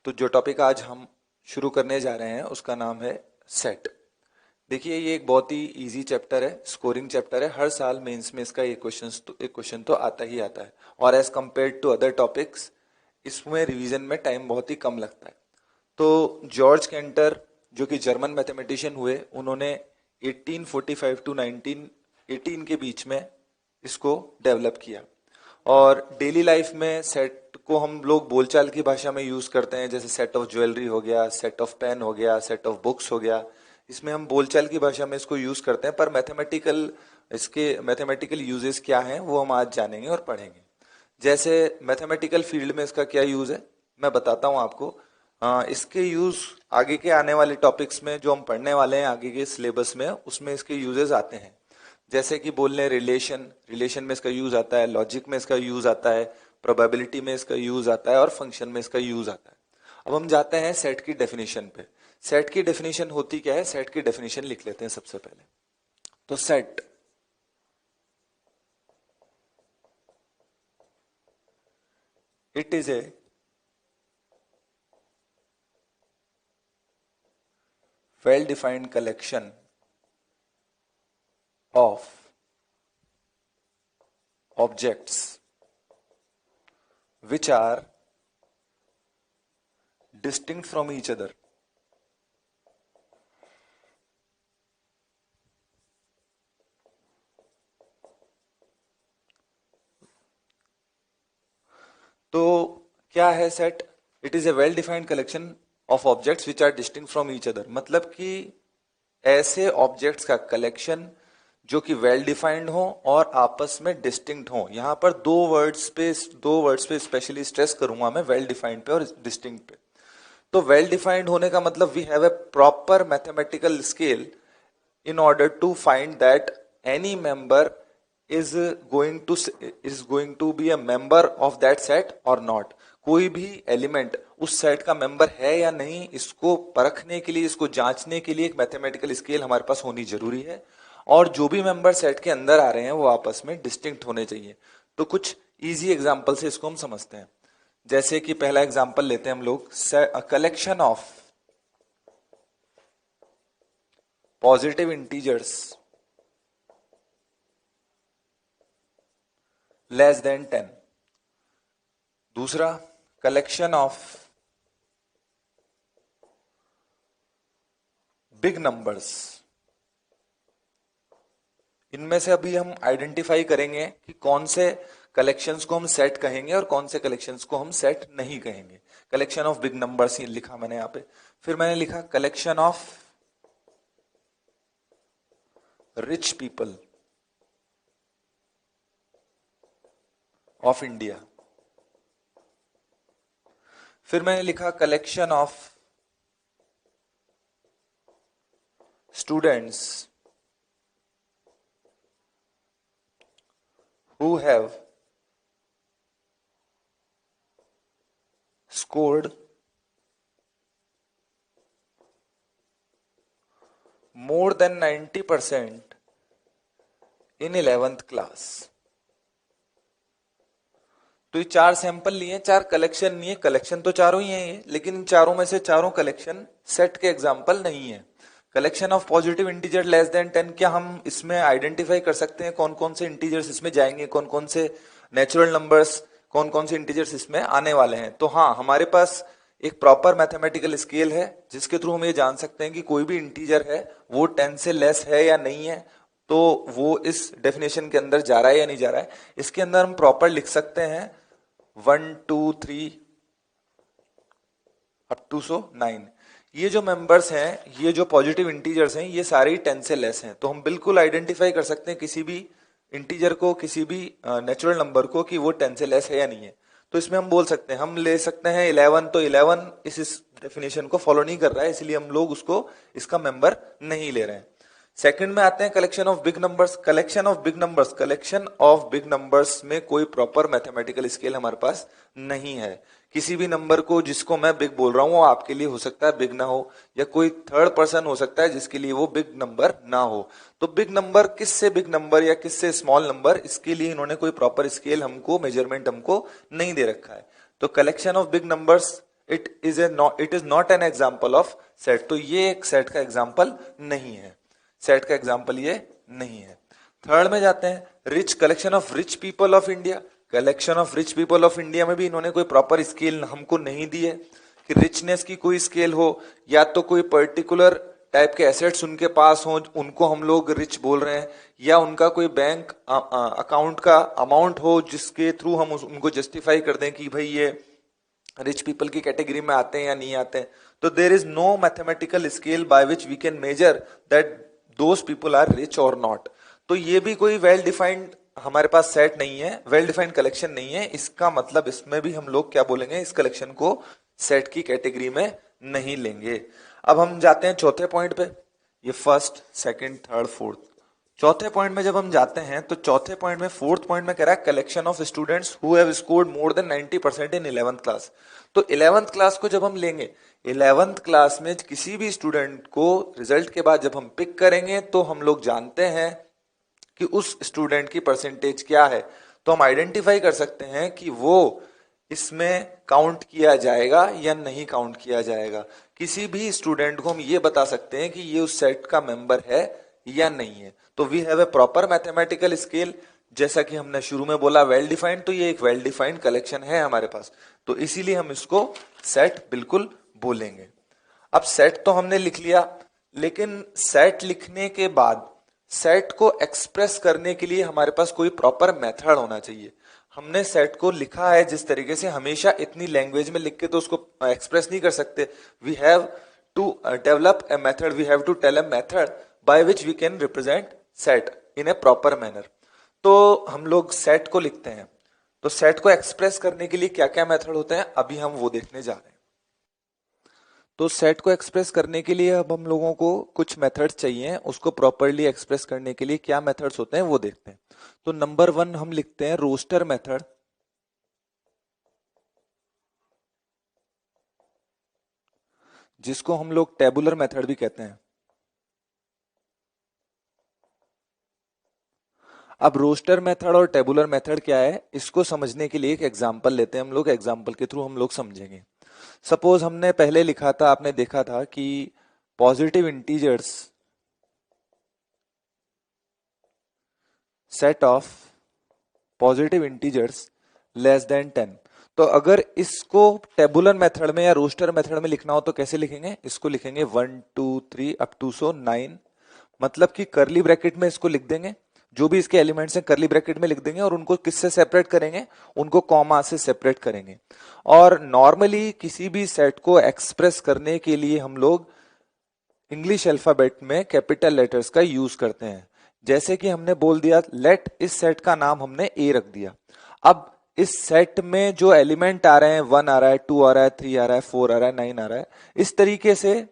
तो जो टॉपिक आज हम शुरू करने जा रहे हैं उसका नाम है सेट। देखिए, ये एक बहुत ही इजी चैप्टर है, स्कोरिंग चैप्टर है। हर साल मेंस में इसका एक क्वेश्चन तो आता ही आता है, और as compare to other topics इसमें रिवीजन में टाइम बहुत ही कम लगता है। तो जॉर्ज कैंटर, जो कि जर्मन मैथमेटिशियन हुए, उन्होंने 1845 टू 1918 के बीच में इसको डेवलप किया। और डेली लाइफ में सेट को हम लोग बोलचाल की भाषा में यूज करते हैं, जैसे सेट ऑफ ज्वेलरी हो गया, सेट ऑफ पेन हो गया, सेट ऑफ बुक्स हो गया। इसमें हम बोलचाल की भाषा में इसको यूज करते हैं, पर इसके मैथमेटिकल यूजेस क्या हैं वो हम आज जानेंगे और पढ़ेंगे। जैसे मैथमेटिकल फील्ड में इसका क्या यूज है मैं बताता हूं आपको। इसके यूज आगे के आने वाले टॉपिक्स में जो हम पढ़ने वाले हैं आगे के सिलेबस में, उसमें इसके यूजेस आते हैं। जैसे कि बोल लें रिलेशन में इसका यूज आता है, लॉजिक में इसका यूज आता है, प्रोबेबिलिटी में इसका यूज आता है, और फंक्शन में इसका यूज आता है। अब हम जाते हैं सेट की डेफिनेशन पे। सेट की डेफिनेशन होती क्या है, सेट की डेफिनेशन लिख लेते हैं सबसे पहले। तो set it is A well defined collection of objects which are distinct from each other. तो क्या है set? It is a well defined collection of objects which are distinct from each other. मतलब कि ऐसे ऑब्जेक्ट्स का collection जो कि well defined हो और आपस में डिस्टिंक्ट हो। यहां पर दो वर्ड्स पे स्पेशली स्ट्रेस करूंगा मैं, वेल डिफाइंड पे और डिस्टिंक्ट पे। तो वेल डिफाइंड होने का मतलब we have a proper mathematical scale in order to find that any member is going to be a member of that set or not। कोई भी एलिमेंट उस सेट का मेंबर है या नहीं, इसको परखने के लिए, इसको जांचने के लिए एक मैथमेटिकल स्केल हमारे पास होनी जरूरी है। और जो भी मेंबर सेट के अंदर आ रहे हैं वो आपस में डिस्टिंक्ट होने चाहिए। तो कुछ इजी एग्जांपल से इसको हम समझते हैं। जैसे कि पहला एग्जांपल लेते हैं हम लोग, collection of positive integers less than 10। दूसरा, कलेक्शन ऑफ बिग नंबर्स। इनमें से अभी हम आइडेंटिफाई करेंगे कि कौन से कलेक्शंस को हम सेट कहेंगे और कौन से कलेक्शंस को हम सेट नहीं कहेंगे। कलेक्शन ऑफ बिग नंबर्स ही लिखा मैंने यहां पे। फिर मैंने लिखा collection of rich people of India. फिर मैंने लिखा collection of students who have scored more than 90% in 11th class. तो ये चार सैंपल लिए, चार कलेक्शन लिए। कलेक्शन तो चारों ही हैं ये, लेकिन इन चारों में से चारों कलेक्शन सेट के एग्जांपल नहीं है। Collection of positive integer less than 10, क्या हम इसमें आइडेंटिफाई कर सकते हैं कौन कौन से इंटीजर्स इसमें जाएंगे, कौन कौन से नेचुरल नंबर्स, कौन कौन से इंटीजर्स इसमें आने वाले हैं? तो हाँ, हमारे पास एक प्रॉपर मैथमेटिकल स्केल है जिसके थ्रू हम ये जान सकते हैं कि कोई भी इंटीजर है वो 10 से लेस है या नहीं है, तो वो इस डेफिनेशन के अंदर जा रहा है या नहीं जा रहा है। इसके अंदर हम प्रॉपर लिख सकते हैं 1 2 3 अप टू 9। ये जो मेंबर्स हैं, ये जो पॉजिटिव इंटीजर्स हैं, ये सारे ही 10 से लेस हैं। तो हम बिल्कुल आइडेंटिफाई कर सकते हैं किसी भी इंटीजर को, किसी भी नेचुरल नंबर को, कि वो 10 से लेस है या नहीं है। तो इसमें हम बोल सकते हैं, हम ले सकते हैं 11। तो 11 इस डेफिनेशन को फॉलो नहीं कर रहा है, इसलिए हम लोग उसको इसका मेंबर नहीं ले रहे हैं। सेकंड में आते हैं collection of big numbers. Collection of big numbers में कोई प्रॉपर मैथमेटिकल स्केल हमारे पास नहीं है। किसी भी नंबर को जिसको मैं बिग बोल रहा हूं वो आपके लिए हो सकता है बिग ना हो, या कोई थर्ड पर्सन हो सकता है जिसके लिए वो बिग नंबर ना हो। तो बिग नंबर किससे बिग नंबर या किससे स्मॉल नंबर, इसके लिए इन्होंने कोई प्रॉपर स्केल हमको, मेजरमेंट हमको नहीं दे रखा है। तो collection of big numbers it is not an example of set. तो ये एक सेट का एग्जाम्पल नहीं है, सेट का एग्जाम्पल ये नहीं है। थर्ड में जाते हैं, rich collection of rich people of India. Collection of rich people of India में भी इन्होंने कोई प्रॉपर स्केल हमको नहीं दी है कि रिचनेस की कोई स्केल हो, या तो कोई पर्टिकुलर टाइप के एसेट्स उनके पास हो, उनको हम लोग रिच बोल रहे हैं, या उनका कोई बैंक अकाउंट का अमाउंट हो जिसके थ्रू हम उनको जस्टिफाई कर दें कि भाई ये रिच पीपल की कैटेगरी में आते हैं या नहीं आते हैं। तो there is no mathematical scale by which we can measure that those people are rich or not. तो ये भी कोई वेल डिफाइंड हमारे पास सेट नहीं है, वेल डिफाइंड कलेक्शन नहीं है। इसका मतलब इसमें भी हम लोग क्या बोलेंगे, इस कलेक्शन को सेट की कैटेगरी में नहीं लेंगे। अब हम जाते हैं चौथे पॉइंट पे, ये फर्स्ट सेकंड थर्ड फोर्थ। चौथे पॉइंट में जब हम जाते हैं तो चौथे पॉइंट में, फोर्थ पॉइंट में कह रहा है collection of students who have scored more than 90% in 11th class. तो 11th क्लास को जब हम लेंगे, 11th क्लास में किसी भी स्टूडेंट को रिजल्ट के बाद जब हम पिक करेंगे तो हम लोग जानते हैं कि उस स्टूडेंट की परसेंटेज क्या है। तो हम आइडेंटिफाई कर सकते हैं कि वो इसमें काउंट किया जाएगा या नहीं काउंट किया जाएगा। किसी भी स्टूडेंट को हम ये बता सकते हैं कि ये उस सेट का मेंबर है या नहीं है। तो we have a proper mathematical scale, जैसा कि हमने शुरू में बोला वेल डिफाइंड, तो ये एक वेल डिफाइंड कलेक्शन है हमारे पास, तो इसीलिए हम इसको सेट बिल्कुल बोलेंगे। अब सेट तो हमने लिख लिया, लेकिन सेट लिखने के बाद सेट को एक्सप्रेस करने के लिए हमारे पास कोई प्रॉपर मेथड होना चाहिए। हमने सेट को लिखा है जिस तरीके से, हमेशा इतनी लैंग्वेज में लिख के तो उसको एक्सप्रेस नहीं कर सकते। We have to develop a method, we have to tell a method by which we can represent set in a proper manner. तो हम लोग सेट को लिखते हैं, तो सेट को एक्सप्रेस करने के लिए क्या क्या मेथड होते हैं अभी हम वो देखने जा रहे हैं। तो सेट को एक्सप्रेस करने के लिए अब हम लोगों को कुछ मेथड्स चाहिए, उसको प्रॉपरली एक्सप्रेस करने के लिए क्या मेथड्स होते हैं वो देखते हैं। तो नंबर 1 हम लिखते हैं रोस्टर मेथड, जिसको हम लोग टेबुलर मेथड भी कहते हैं। अब रोस्टर मेथड और टेबुलर मेथड क्या है, इसको समझने के लिए एक एग्जांपल लेते हैं हम लोग, एग्जांपल के थ्रू हम लोग समझेंगे। सपोज हमने पहले लिखा था, आपने देखा था कि positive integers set of positive integers less than 10। तो अगर इसको टेबुलर मेथड में या रोस्टर मेथड में लिखना हो तो कैसे लिखेंगे, इसको लिखेंगे 1 2 3 अप टू 9, मतलब कि करली ब्रैकेट में इसको लिख देंगे, जो भी इसके एलिमेंट्स हैं करली ब्रैकेट में लिख देंगे, और उनको किससे सेपरेट करेंगे, उनको कॉमा से सेपरेट करेंगे। और नॉर्मली किसी भी सेट को एक्सप्रेस करने के लिए हम लोग इंग्लिश अल्फाबेट में कैपिटल लेटर्स का यूज करते हैं। जैसे कि हमने बोल दिया लेट, इस सेट का नाम हमने ए रख दिया। अब इस सेट में जो एलिमेंट आ रहे हैं, 1 आ रहा है, 2 आ रहा है, 3 आ रहा है, 4 आ रहा है, 9 आ रहा है, इस तरीके से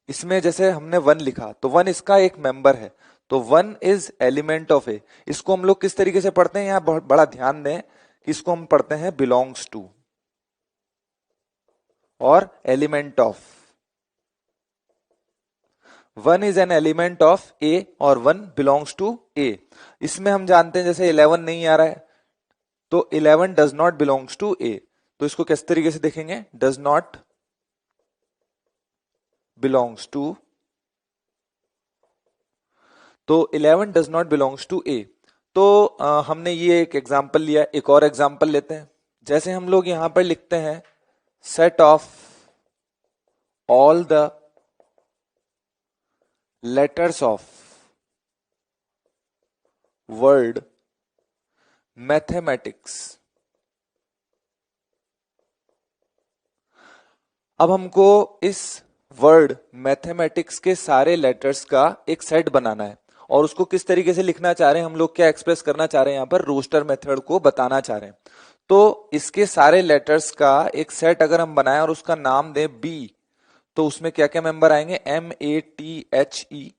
इसमें जैसे हमने 1 लिखा तो 1 इसका एक मेंबर है, तो 1 इज एलिमेंट ऑफ ए। इसको हम लोग किस तरीके से पढ़ते हैं, यहां बहुत बड़ा ध्यान दें कि इसको हम पढ़ते हैं बिलोंग्स टू और element of. 1 is an element of A और 1 बिलोंग्स टू ए। इसमें हम जानते हैं जैसे 11 नहीं आ रहा है तो 11 डज नॉट बिलोंग्स टू ए, तो इसको किस तरीके से देखेंगे, डज नॉट बिलोंग्स टू, तो 11 डज नॉट बिलोंग्स टू ए। तो हमने ये एक एग्जाम्पल लिया, एक और एग्जाम्पल लेते हैं। जैसे हम लोग यहां पर लिखते हैं set of all the letters of word mathematics. अब हमको इस वर्ड मैथमेटिक्स के सारे लेटर्स का एक सेट बनाना है, और उसको किस तरीके से लिखना चाह रहे हैं हम लोग, क्या एक्सप्रेस करना चाह रहे हैं, यहां पर रोस्टर मेथड को बताना चाह रहे हैं। तो इसके सारे लेटर्स का एक सेट अगर हम बनाएं और उसका नाम दें बी, तो उसमें क्या क्या मेंबर आएंगे, MATHE।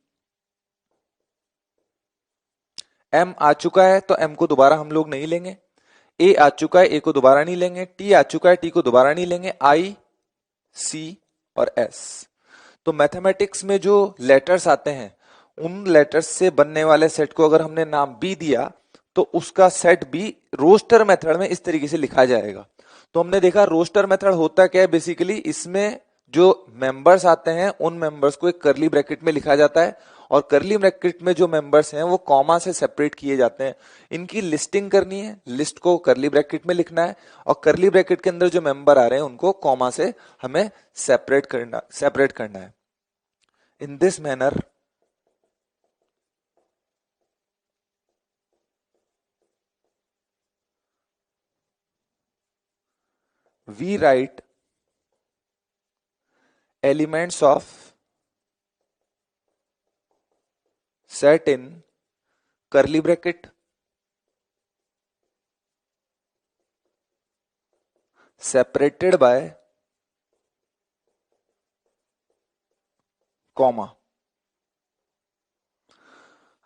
M आ चुका है तो M को दोबारा हम लोग नहीं लेंगे, A आ चुका है, A को दोबारा नहीं लेंगे, T आ चुका है, T को दोबारा नहीं लेंगे, I, C और S। तो मैथमेटिक्स में जो लेटर्स आते हैं उन लेटर्स से बनने वाले सेट को अगर हमने नाम B दिया तो उसका सेट भी रोस्टर मेथड में इस तरीके से लिखा जाएगा। तो हमने देखा रोस्टर मेथड होता क्या है, बेसिकली इसमें जो मेंबर्स आते हैं उन मेंबर्स को एक करली ब्रैकेट में लिखा जाता है, और करली ब्रैकेट में जो मेंबर्स हैं वो कॉमा से सेपरेट किए जाते हैं। इनकी लिस्टिंग करनी है, लिस्ट को करली ब्रैकेट में लिखना है, और करली ब्रैकेट के अंदर जो मेंबर आ रहे हैं उनको कॉमा से हमें सेपरेट करना है। In this manner we write elements of set in curly bracket separated by comma.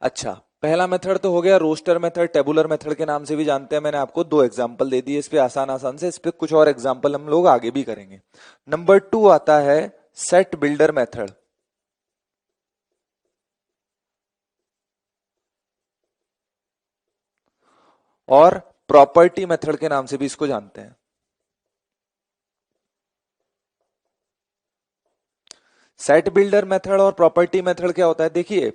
अच्छा, पहला मेथड तो हो गया रोस्टर मेथड, टेबुलर मेथड के नाम से भी जानते हैं। मैंने आपको 2 एग्जांपल दे दिए इस पे आसान से, इस पे कुछ और एग्जांपल हम लोग आगे भी करेंगे। नंबर 2 आता है सेट बिल्डर मेथड, और प्रॉपर्टी मेथड के नाम से भी इसको जानते हैं। सेट बिल्डर मेथड और प्रॉपर्टी मेथड क्या होता है, देखिए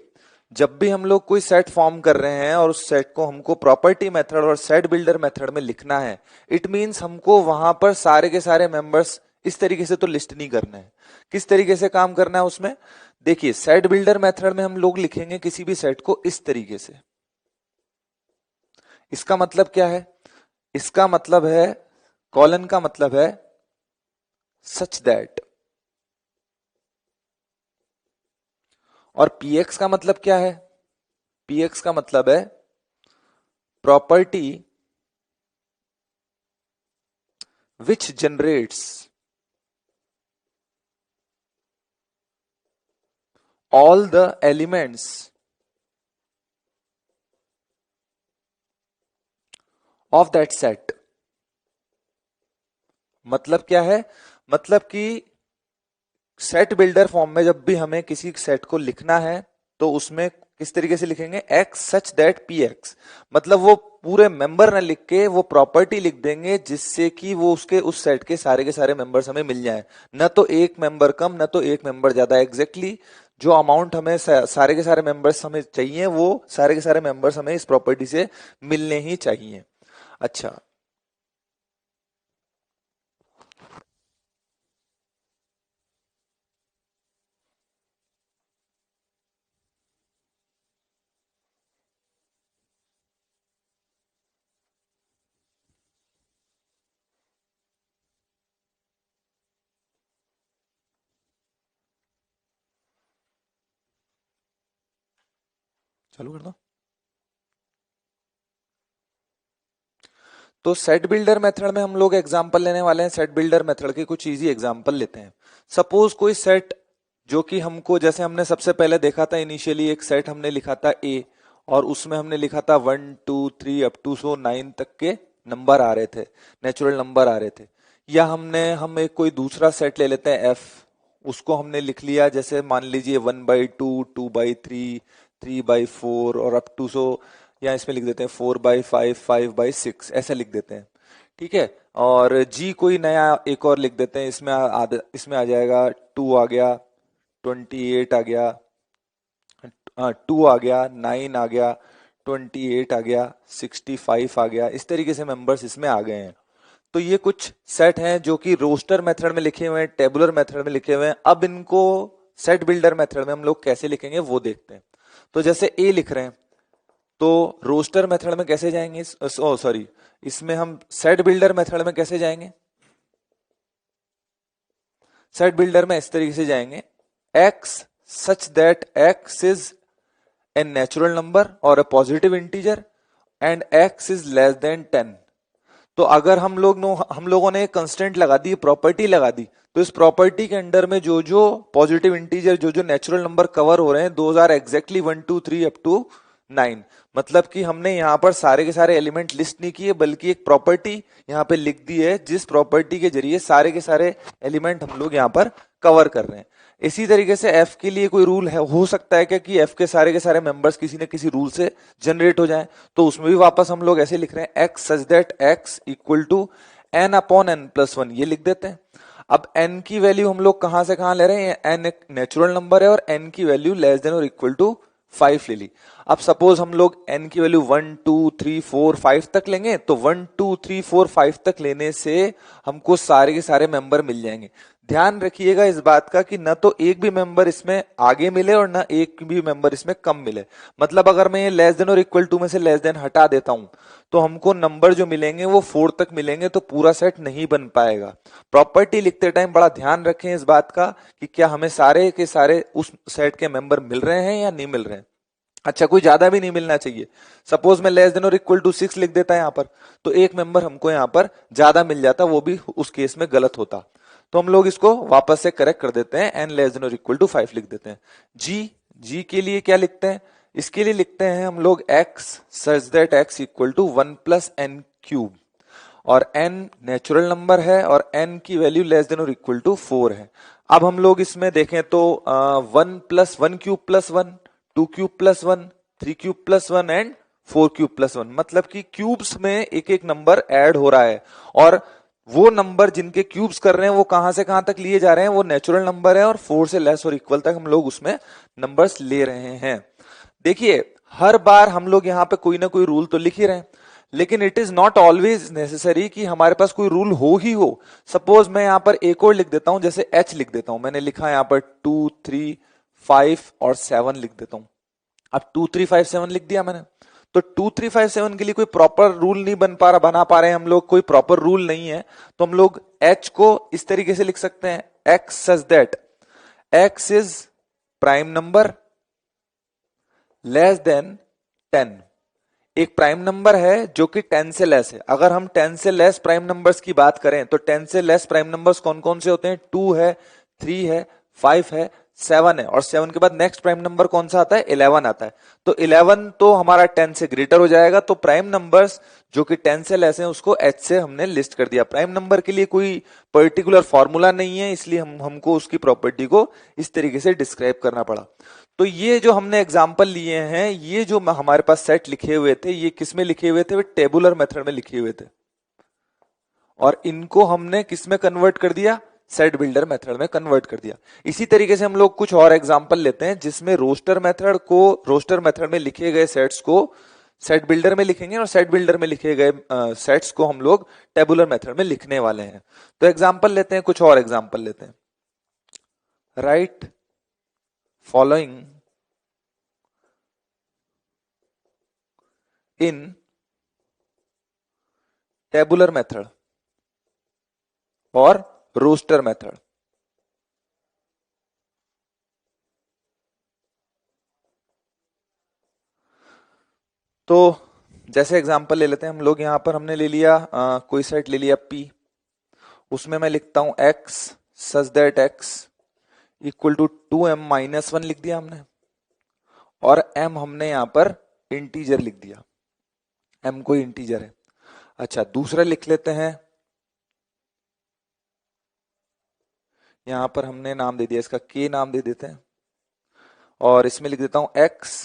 जब भी हम लोग कोई सेट फॉर्म कर रहे हैं और उस सेट को हमको प्रॉपर्टी मेथड और सेट बिल्डर मेथड में लिखना है, इट मींस हमको वहां पर सारे के सारे मेंबर्स इस तरीके से तो लिस्ट नहीं करना है। किस तरीके से काम करना है उसमें, देखिए सेट बिल्डर मेथड में हम लोग लिखेंगे किसी भी सेट को इस तरीके से। इसका मतलब क्या है, इसका मतलब है, कॉलन का मतलब है सच दैट, और px का मतलब क्या है, px का मतलब है property which generates all the elements of that set। मतलब क्या है, मतलब कि सेट बिल्डर फॉर्म में जब भी हमें किसी सेट को लिखना है तो उसमें किस तरीके से लिखेंगे, x सच दैट px, मतलब वो पूरे मेंबर ना लिख के वो प्रॉपर्टी लिख देंगे जिससे कि वो उसके उस सेट के सारे मेंबर्स हमें मिल जाएं। न तो एक मेंबर कम, न तो एक मेंबर ज्यादा, एग्जैक्टली जो अमाउंट हमें सारे के सारे मेंबर्स हमें चाहिए वो सारे के सारे मेंबर्स हमें इस प्रॉपर्टी से मिलने ही चाहिए। अच्छा, चालू कर दो। तो सेट बिल्डर मेथड में हम लोग एग्जांपल लेने वाले हैं, सेट बिल्डर मेथड के कुछ इजी एग्जांपल लेते हैं। सपोज कोई सेट जो कि हमको, जैसे हमने सबसे पहले देखा था इनिशियली एक सेट हमने लिखा था ए, और उसमें हमने लिखा था 1 2 3 अप टू 9 तक के नंबर आ रहे थे, नेचुरल नंबर आ रहे थे। या हम एक कोई दूसरा सेट ले लेते हैं एफ, उसको हमने लिख लिया जैसे मान लीजिए 1/2 2/3 3/4 और अप टू या इसमें लिख देते हैं 4/5 5/6 ऐसा लिख देते हैं, ठीक है। और जी कोई नया एक और लिख देते हैं, इसमें आ जाएगा 2 आ गया, 28 आ गया, 2 आ गया, 9 आ गया, 28 आ गया, 65 आ गया, इस तरीके से मेंबर्स इसमें आ गए हैं। तो ये कुछ सेट हैं जो कि रोस्टर मेथड में लिखे हुए हैं, टेबुलर मेथड में लिखे हुए हैं। अब इनको सेट बिल्डर मेथड में हम लोग कैसे लिखेंगे वो देखते हैं। तो जैसे ए लिख रहे हैं तो रोस्टर मेथड में कैसे जाएंगे, सॉरी इसमें हम सेट बिल्डर मेथड में कैसे जाएंगे, सेट बिल्डर में इस तरीके से जाएंगे, x such that x is a natural number or a positive integer and x is less than 10। तो अगर हम लोगों ने कंस्टेंट लगा दी, प्रॉपर्टी लगा दी, तो इस प्रॉपर्टी के अंडर में जो जो पॉजिटिव इंटीजर जो जो नेचुरल नंबर कवर हो रहे हैं, 2000 एग्जैक्टली 1 2 3 अप टू 9। मतलब कि हमने यहाँ पर सारे के सारे एलिमेंट लिस्ट नहीं किए, बल्कि एक प्रॉपर्टी यहाँ पे लिख दी है जिस प्रॉपर्टी के जरिए सारे के सारे एलिमेंट हम लोग यहाँ पर कवर कर रहे हैं। इसी तरीके से एफ के लिए कोई रूल है, हो सकता है क्या कि एफ के सारे मेंबर्स किसी न किसी रूल से जनरेट हो जाएं, तो उसमें भी वापस हम लोग ऐसे लिख रहे हैं X such that x equal to N upon N plus one, ये लिख देते हैं। अब n की वैल्यू हम लोग कहां से कहां ले रहे हैं, n एक नेचुरल नंबर है और n की value less than or equal to 5 ले ली। अब सपोज हम लोग n की वैल्यू 1 2 3 4 5 तक लेंगे, तो 1 2 3 4 5 तक लेने से हमको सारे के सारे मेंबर मिल जाएंगे। ध्यान रखिएगा इस बात का कि न तो एक भी मेंबर इसमें आगे मिले और न एक भी मेंबर इसमें कम मिले। मतलब अगर मैं ये less than or equal to में से लेस देन हटा देता हूं तो हमको नंबर जो मिलेंगे वो 4 तक मिलेंगे, तो पूरा सेट नहीं बन पाएगा। प्रॉपर्टी लिखते टाइम बड़ा ध्यान रखें इस बात का कि क्या हमें सारे के सारे उस सेट के मेंबर मिल रहे हैं या नहीं मिल रहे हैं। अच्छा, कोई ज्यादा भी नहीं मिलना चाहिए। सपोज मैं less than or equal to 6 लिख देता यहां पर, तो एक मेंबर हमको यहां पर ज्यादा मिल जाता, वो भी उस केस में गलत होता। तो हम लोग इसको वापस से करेक्ट कर देते हैं, N less than or equal to 5 लिख देते हैं। जी के लिए क्या लिखते हैं, इसके लिए लिखते हैं हम लोग x such that x equal to 1 plus N cube, और n नेचुरल नंबर है और n की value less than or equal to 4 है। अब हम लोग इसमें देखें तो 1 plus 1 cube plus 1, 2 cube plus 1, 3 cube plus 1 and 4 cube plus 1, मतलब कि क्यूब्स में एक एक नंबर ऐड हो रहा है, और वो नंबर जिनके क्यूब्स कर रहे हैं वो कहां से कहां तक लिए जा रहे हैं, वो नेचुरल नंबर है और 4 से लेस और इक्वल तक हम लोग उसमें नंबर्स ले रहे हैं। देखिए हर बार हम लोग यहाँ पे कोई ना कोई रूल तो लिख ही रहे हैं, लेकिन it is not always necessary कि हमारे पास कोई रूल हो ही हो। सपोज मैं यहाँ पर एक और लिख देता हूं, जैसे h लिख देता हूं, मैंने लिखा यहाँ पर 2 3 5 और 7 लिख देता हूं। अब 2 3 5 7 लिख दिया मैंने, तो 2 3 5 7 के लिए कोई प्रॉपर रूल नहीं बना पा रहे हैं हम लोग, कोई प्रॉपर रूल नहीं है, तो हम लोग h को इस तरीके से लिख सकते हैं, x such that x is prime number less than 10। एक प्राइम नंबर है जो कि 10 से लेस है। अगर हम 10 से लेस प्राइम नंबर्स की बात करें तो 10 से लेस प्राइम नंबर्स कौन कौन से होते हैं, 2 है, 3 है, 5 है, 7 है, और 7 के बाद नेक्स्ट प्राइम नंबर कौन सा आता है, 11 आता है। तो 11 तो हमारा 10 से ग्रेटर हो जाएगा, तो प्राइम नंबर्स जो कि 10 से लेस हैं उसको h से हमने लिस्ट कर दिया। प्राइम नंबर के लिए कोई पर्टिकुलर फॉर्मूला नहीं है, इसलिए हमको उसकी प्रॉपर्टी को इस तरीके से डिस्क्राइब करना पड़ा। तो ये जो हमने एग्जाम्पल लिए हैं, ये जो हमारे पास सेट लिखे हुए थे, ये किस में लिखे हुए थे, वे टेबुलर मेथड में लिखे हुए थे, और इनको हमने किस में कन्वर्ट कर दिया, सेट बिल्डर मेथड में कन्वर्ट कर दिया। इसी तरीके से हम लोग कुछ और एग्जाम्पल लेते हैं जिसमें रोस्टर मेथड में लिखे गए सेट्स को सेट बिल्डर में लिखेंगे और सेट बिल्डर में लिखे गए सेट्स को हम लोग टेबुलर मेथड में लिखने वाले हैं। तो एग्जाम्पल लेते हैं, कुछ और एग्जाम्पल लेते हैं। Right following in tabular method और roster method। तो जैसे एग्जांपल ले लेते हैं हम लोग, यहां पर हमने ले लिया कोई सेट ले लिया P, उसमें मैं लिखता हूं x such that x equal to 2m minus 1 लिख दिया हमने, और m हमने यहां पर इंटीजर लिख दिया, m कोई इंटीजर है। अच्छा, दूसरा लिख लेते हैं, यहां पर हमने नाम दे दिया इसका k नाम दे देते हैं, और इसमें लिख देता हूं x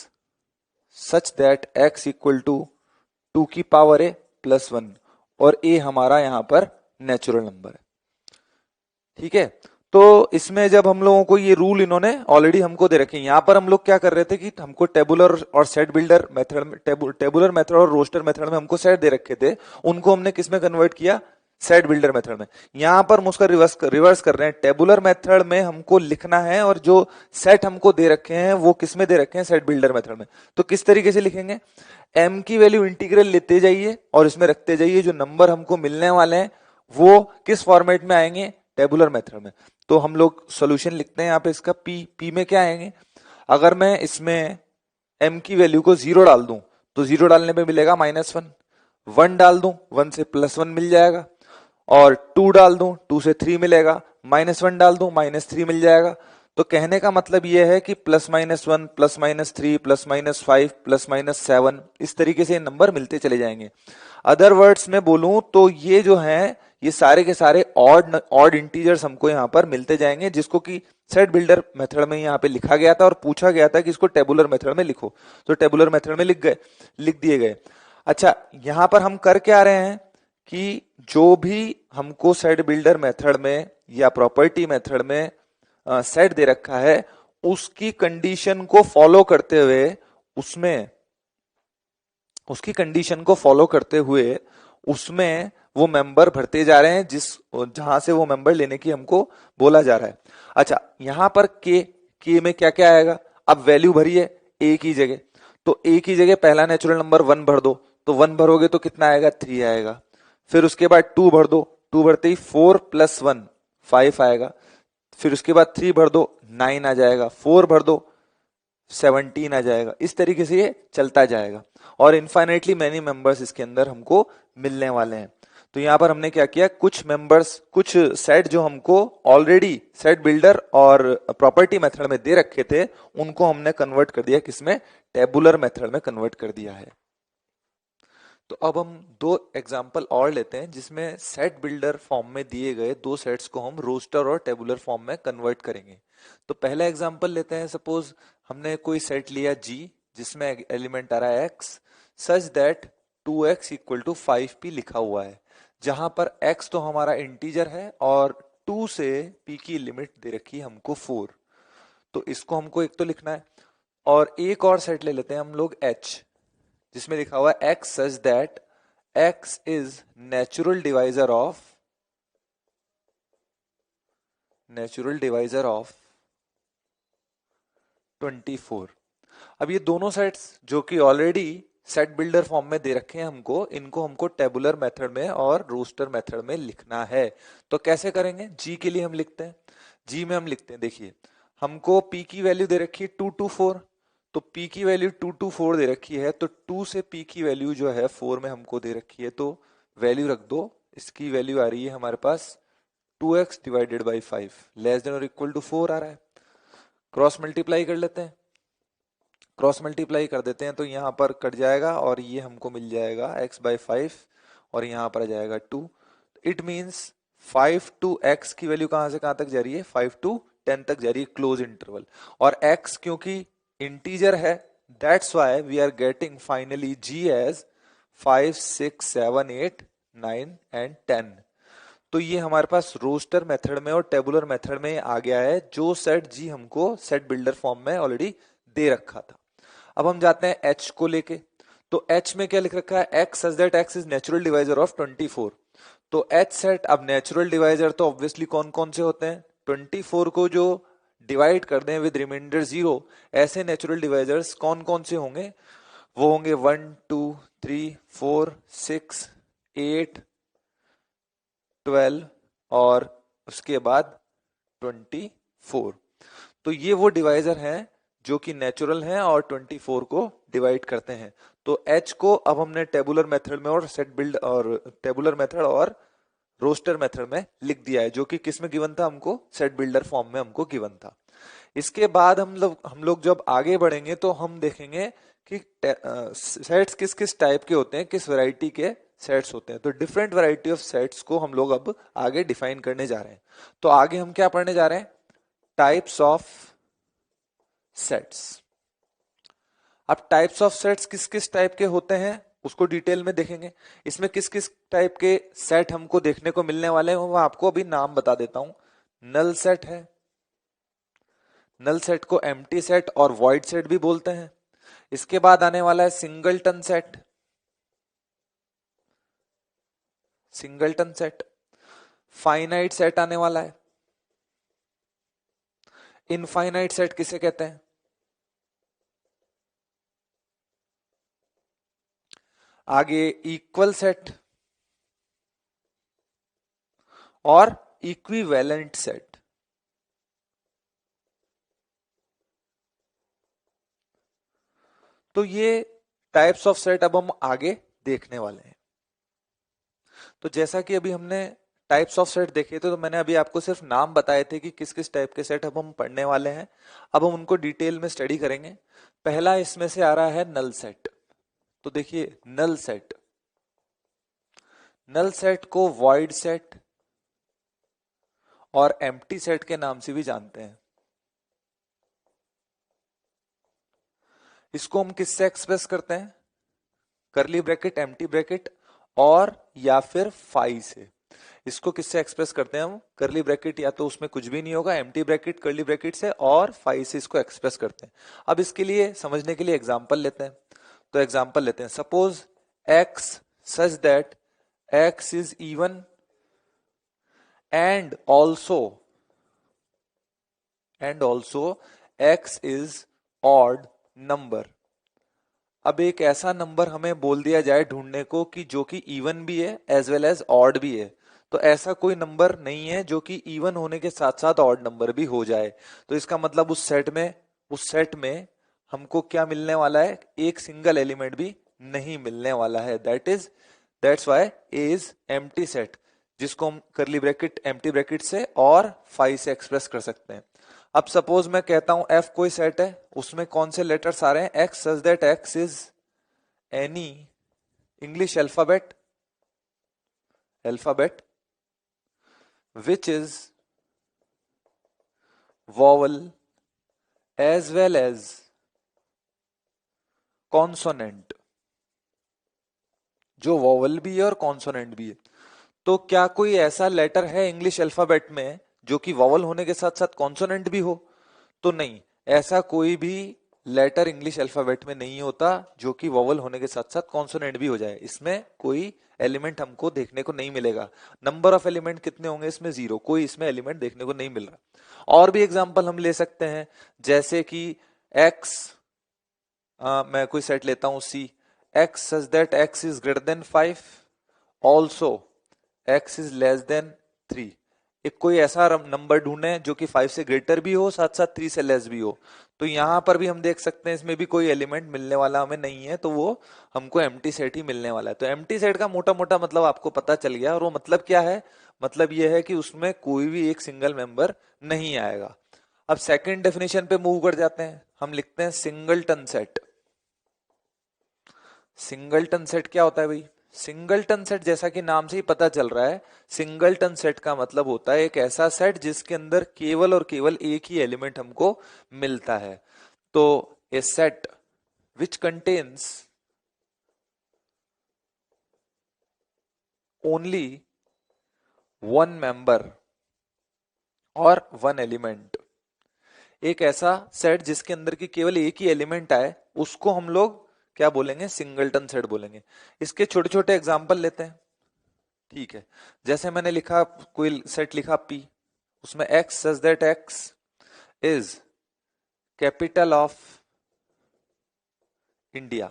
such that x equal to 2 की पावर a प्लस 1, और a हमारा यहां पर नेचुरल नंबर है। ठीक है, तो इसमें जब हम लोगों को ये रूल इन्होंने ऑलरेडी हमको दे रखे हैं, यहां पर हम लोग क्या कर रहे थे कि हमको टेबुलर और सेट बिल्डर मेथड में, टेबुलर मेथड और रोस्टर मेथड में हमको सेट दे रखे थे, उनको हमने किस में कन्वर्ट किया, सेट बिल्डर मेथड में। यहां पर हम उसका रिवर्स कर रहे हैं, टेबुलर मेथड में हमको लिखना है और जो सेट हमको दे रखे हैं वो किस में दे रखे हैं, सेट बिल्डर मेथड में। तो किस तरीके से लिखेंगे, m की वैल्यू इंटीग्रल लेते जाइए और इसमें रखते जाइए, जो नंबर हमको मिलने वाले हैं वो किस फॉर्मेट में आएंगे, टेबुलर मेथड में। तो हम लोग सॉल्यूशन लिखते हैं यहाँ पे इसका p में क्या आएंगे, अगर मैं इसमें m की वैल्यू को 0 डाल दूं तो 0 डालने पे मिलेगा -1, 1 डाल दूं 1 से +1 मिल जाएगा, और 2 डाल दूं 2 से 3 मिलेगा, -1 डाल दूं -3 मिल जाएगा। तो कहने का मतलब यह है कि +-1 +-3 +-5 +-7 इस तरीके से नंबर मिलते चले जाएंगे। अदर वर्ड्स में बोलूं तो ये जो है ये सारे के सारे ऑड ऑड इंटीजर्स हमको यहाँ पर मिलते जाएंगे, जिसको कि सेट बिल्डर मेथड में यहाँ पे लिखा गया था और पूछा गया था कि इसको टेबुलर मेथड में लिखो, तो टेबुलर मेथड में लिख दिए गए। अच्छा, यहाँ पर हम कर क्या रहे हैं कि जो भी हमको सेट बिल्डर मेथड में या प्रॉपर्टी मेथड में सेट दे रखा है, उसकी कंडीशन को फॉलो करते हुए उसमें वो मेंबर भरते जा रहे हैं जहां से वो मेंबर लेने की हमको बोला जा रहा है। अच्छा, यहां पर के में क्या क्या आएगा? अब वैल्यू भरी है ए की जगह, तो ए की जगह पहला नेचुरल नंबर 1 भर दो, तो 1 भरोगे तो कितना आएगा? 3 आएगा। फिर उसके बाद 2 भर दो, 2 भरते ही 4 + 1 5 आएगा। फिर उसके बाद 3 भर दो, 9 आ जाएगा। 4 भर दो, 17 आ जाएगा। इस तरीके से ये चलता जाएगा और इनफाइनाइटली मैनी मेंबर्स इसके अंदर हमको मिलने वाले हैं। तो यहां पर हमने क्या किया, कुछ सेट जो हमको ऑलरेडी सेट बिल्डर और प्रॉपर्टी मेथड में दे रखे थे, उनको हमने कन्वर्ट कर दिया, किसमें? टेबुलर मेथड में कन्वर्ट कर दिया है। तो अब हम दो एग्जाम्पल और लेते हैं जिसमें सेट बिल्डर फॉर्म में दिए गए दो सेट्स को हम रोस्टर और टेबुलर फॉर्म में कन्वर्ट करेंगे। तो पहला एग्जाम्पल लेते हैं। सपोज हमने कोई सेट लिया G जिसमें एलिमेंट आ रहा है x such that 2x = 5p लिखा हुआ है, जहां पर x तो हमारा इंटीजर है और 2 से p की लिमिट दे रखी है हमको 4। तो इसको हमको एक तो लिखना है, और एक और सेट ले लेते हैं हम लोग H जिसमें लिखा हुआ है x such that x is natural divisor of 24। अब ये दोनों सेट्स जो कि ऑलरेडी सेट बिल्डर फॉर्म में दे रखे हैं हमको, इनको हमको टेबुलर मेथड में और रोस्टर मेथड में लिखना है। तो कैसे करेंगे? जी के लिए हम लिखते हैं, जी में हम लिखते हैं, देखिए हमको p की वैल्यू दे रखी है 2 to 4, तो p की वैल्यू 2 to 4 दे रखी है, तो 2 से p की वैल्यू जो है 4 में हमको दे रखी है, तो वैल्यू रख दो। इसकी वैल्यू आ रही है हमारे पास 2x / 5 < <= 4 आ रहा है। क्रॉस मल्टीप्लाई कर लेते हैं, क्रॉस मल्टीप्लाई कर देते हैं तो यहाँ पर कट जाएगा और ये हमको मिल जाएगा x/5 और यहाँ पर आ जाएगा 2। इट मीन्स 5 to x की वैल्यू कहां से कहां तक जा रही है? 5 to 10 तक जा रही है, क्लोज इंटरवल। और x क्योंकि इंटीजर है, that's why we are getting finally g as 5 6 7 8 9 and 10। तो ये हमारे पास रोस्टर मेथड में और टेबुलर मेथड में आ गया है, जो सेट जी हमको सेट बिल्डर फॉर्म में ऑलरेडी दे रखा था। अब हम जाते हैं H को लेके। तो H में क्या लिख रखा है? x such that x is natural divisor of 24। तो H सेट, अब नेचुरल डिवाइजर तो ऑब्वियसली कौन कौन से होते हैं? 24 को जो डिवाइड कर दें विद रिमाइंडर 0, ऐसे नेचुरल डिवाइजर्स कौन कौन से होंगे? वो होंगे 1 2 3 4 6 8 12 और उसके बाद 24। तो ये वो डिवाइजर हैं जो कि नेचुरल हैं और 24 को डिवाइड करते हैं। तो H को अब हमने टेबुलर मेथड में और सेट बिल्ड और टेबुलर मेथड और रोस्टर मेथड में लिख दिया है, जो कि किस में गिवन था? हमको सेट बिल्डर फॉर्म में हमको गिवन था। इसके बाद हम लोग जब आगे बढ़ेंगे तो हम देखेंगे कि सेट्स किस किस टाइप के होते हैं, किस वैरायटी के सेट्स होते हैं। तो डिफरेंट वैरायटी ऑफ सेट्स को हम लोग अब आगे डिफाइन करने जा रहे हैं। तो आगे हम क्या पढ़ने जा रहे हैं? Types of sets. अब टाइप्स ऑफ सेट्स किस किस टाइप के होते हैं उसको डिटेल में देखेंगे। इसमें किस किस टाइप के सेट हमको देखने को मिलने वाले हैं वो आपको अभी नाम बता देता हूं। नल सेट है, नल सेट को एम्प्टी सेट और वॉइड सेट भी बोलते हैं। इसके बाद आने वाला है singleton set, singleton set. Finite set आने वाला है। इनफाइनाइट सेट किसे कहते हैं? आगे इक्वल सेट और इक्विवेलेंट सेट। तो ये टाइप्स ऑफ सेट अब हम आगे देखने वाले हैं। तो जैसा कि अभी हमने टाइप्स ऑफ सेट देखे थे, तो मैंने अभी आपको सिर्फ नाम बताए थे कि किस किस टाइप के सेट अब हम पढ़ने वाले हैं। अब हम उनको डिटेल में स्टडी करेंगे। पहला इसमें से आ रहा है नल सेट। तो देखिए नल सेट, नल सेट को वॉइड सेट और एम्प्टी सेट के नाम से भी जानते हैं। इसको हम किससे एक्सप्रेस करते हैं? करली ब्रैकेट, एम्प्टी ब्रैकेट और या फिर फाई से। इसको किससे एक्सप्रेस करते हैं हम? करली ब्रैकेट या तो उसमें कुछ भी नहीं होगा, एम्प्टी ब्रैकेट, करली ब्रैकेट से और फाई से इसको एक्सप्रेस करते हैं। अब इसके लिए समझने के लिए एग्जांपल लेते हैं। तो एग्जांपल लेते हैं, suppose x such that x is even and also x is odd number. अब एक ऐसा नंबर हमें बोल दिया जाए ढूंढने को कि जो कि इवन भी है एज वेल एज ऑड भी है। तो ऐसा कोई नंबर नहीं है जो कि इवन होने के साथ साथ ऑड नंबर भी हो जाए। तो इसका मतलब उस सेट में हमको क्या मिलने वाला है? एक सिंगल एलिमेंट भी नहीं मिलने वाला है। That's why A is empty set, जिसको हम करली ब्रैकेट, एम्प्टी ब्रैकेट से और फाई से एक्सप्रेस कर सकते हैं। अब सपोज मैं कहता हूं एफ कोई सेट है, उसमें कौन से लेटर्स आ रहे हैं? X such that x is any English alphabet which is vowel as well as consonant, जो वॉवल भी है और कॉन्सोनेंट भी है। तो क्या कोई ऐसा लेटर है इंग्लिश अल्फाबेट में जो कि वॉवल होने के साथ साथ कॉन्सोनेंट भी हो? तो नहीं, ऐसा कोई भी लेटर इंग्लिश अल्फाबेट में नहीं होता जो कि वॉवल होने के साथ साथ कॉन्सोनेंट भी हो जाए। इसमें कोई एलिमेंट हमको देखने को नहीं मिलेगा। नंबर ऑफ एलिमेंट कितने होंगे इसमें? 0। कोई इसमें एलिमेंट देखने को नहीं मिल रहा। और भी एग्जांपल हम ले सकते हैं, जैसे कि x, मैं कोई सेट लेता हूं C, x such that x is greater than 5, also x is less than 3। एक कोई ऐसा नंबर ढूंढे जो कि 5 से ग्रेटर भी हो, साथ साथ 3 से लेस भी हो। तो यहां पर भी हम देख सकते हैं इसमें भी कोई एलिमेंट मिलने वाला हमें नहीं है, तो वो हमको एम्प्टी सेट ही मिलने वाला है। तो एम्प्टी सेट का मोटा मोटा मतलब आपको पता चल गया। और वो मतलब क्या है? मतलब ये है कि उसमें कोई भी एक सिंगल मेंबर नहीं आएगा। अब सेकंड डेफिनेशन पे मूव कर जाते हैं, हम लिखते हैं सिंगलटन सेट। सिंगलटन सेट क्या होता है भाई? सिंगलटन सेट जैसा कि नाम से ही पता चल रहा है, सिंगलटन सेट का मतलब होता है एक ऐसा सेट जिसके अंदर केवल और केवल एक ही एलिमेंट हमको मिलता है। तो a set which contains only one member और वन एलिमेंट, एक ऐसा सेट जिसके अंदर की केवल एक ही एलिमेंट आए, उसको हम लोग क्या बोलेंगे? सिंगलटन सेट बोलेंगे। इसके छोटे छोटे एग्जांपल लेते हैं, ठीक है। जैसे मैंने लिखा, कोई सेट लिखा P, उसमें x such that x is capital of India.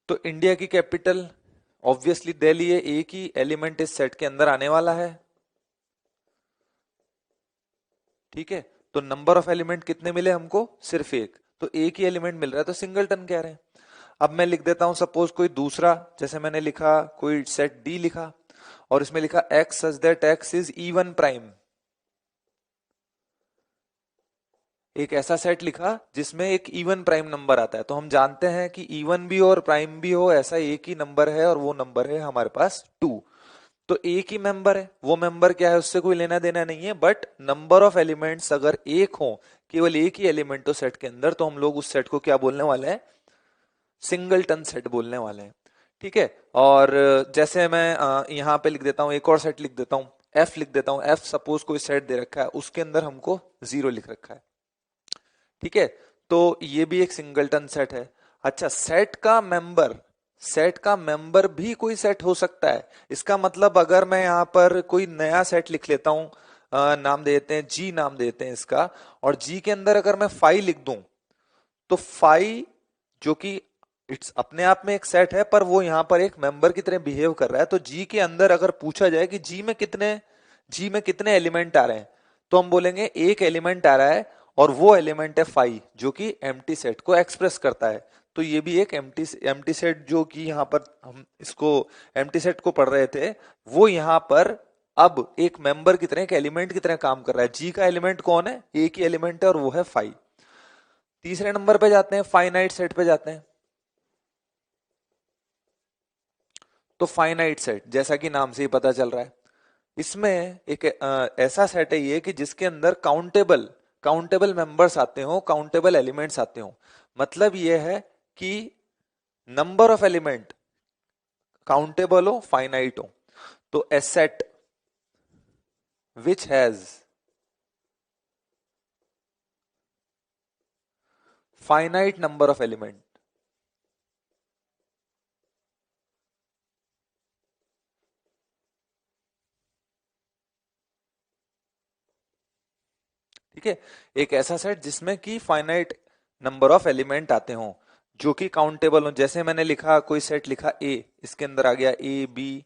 तो इंडिया की कैपिटल ऑब्वियसली दिल्ली है, एक ही एलिमेंट इस सेट के अंदर आने वाला है, ठीक है। तो नंबर ऑफ एलिमेंट कितने मिले हमको? सिर्फ एक। तो एक ही एलिमेंट मिल रहा है, तो सिंगलटन कह रहे हैं। अब मैं लिख देता हूं सपोज कोई दूसरा, जैसे मैंने लिखा कोई सेट D लिखा और इसमें लिखा x such that x is even prime. एक ऐसा सेट लिखा जिसमें एक इवन प्राइम नंबर आता है। तो हम जानते हैं कि इवन भी और प्राइम भी हो ऐसा एक ही नंबर है, और वो नंबर है हमारे पास 2। तो एक ही मेंबर है, वो मेंबर क्या है उससे कोई लेना देना नहीं है, बट नंबर ऑफ एलिमेंट्स अगर एक हो, केवल एक ही एलिमेंट हो सेट के अंदर, तो हम लोग उस सेट को क्या बोलने वाले हैं? सिंगलटन सेट बोलने वाले हैं, ठीक है। और जैसे मैं यहां पे लिख देता हूं, एक और सेट लिख देता हूं, F लिख देता हूं। F सपोज कोई सेट दे रखा है, उसके अंदर हमको 0 लिख रखा है, ठीक है। तो ये भी एक सिंगलटन सेट है। अच्छा, सेट का मेंबर भी कोई सेट हो सकता है। इसका मतलब अगर मैं यहां पर कोई नया सेट लिख लेता हूं, नाम दे देते हैं G, नाम दे देते हैं इसका, और G के अंदर अगर मैं 5 लिख दूं, तो 5 जो कि इट्स अपने आप में एक सेट है, पर वो यहां पर एक मेंबर की तरह बिहेव कर रहा है। तो G के अंदर अगर पूछा जाए कि जी में कितने एलिमेंट आ रहे हैं, तो हम बोलेंगे एक एलिमेंट आ रहा है, और वो एलिमेंट है 5 जो कि एम्प्टी सेट को एक्सप्रेस करता है। तो ये भी एक एम्प्टी सेट, जो कि यहां पर हम इसको एम्प्टी सेट को पढ़ रहे थे, वो यहां पर अब एक मेंबर की तरह, एक एलिमेंट की तरह काम कर रहा है। जी का एलिमेंट कौन है? एक ही एलिमेंट है और वो है 5। तीसरे नंबर पे जाते हैं, फाइनाइट सेट पे जाते हैं। तो फाइनाइट सेट, जैसा कि नाम से ही पता चल रहा है, इसमें एक ऐसा सेट है ये कि जिसके अंदर काउंटेबल काउंटेबल मेंबर्स आते हो, काउंटेबल एलिमेंट्स आते हो। मतलब ये है कि नंबर ऑफ एलिमेंट काउंटेबल हो, फाइनाइट हो। तो a set which has finite number of element, ठीक है, एक ऐसा सेट जिसमें कि फाइनाइट नंबर ऑफ एलिमेंट आते हों जो कि काउंटेबल हो। जैसे मैंने लिखा, कोई सेट लिखा ए, इसके अंदर आ गया ए बी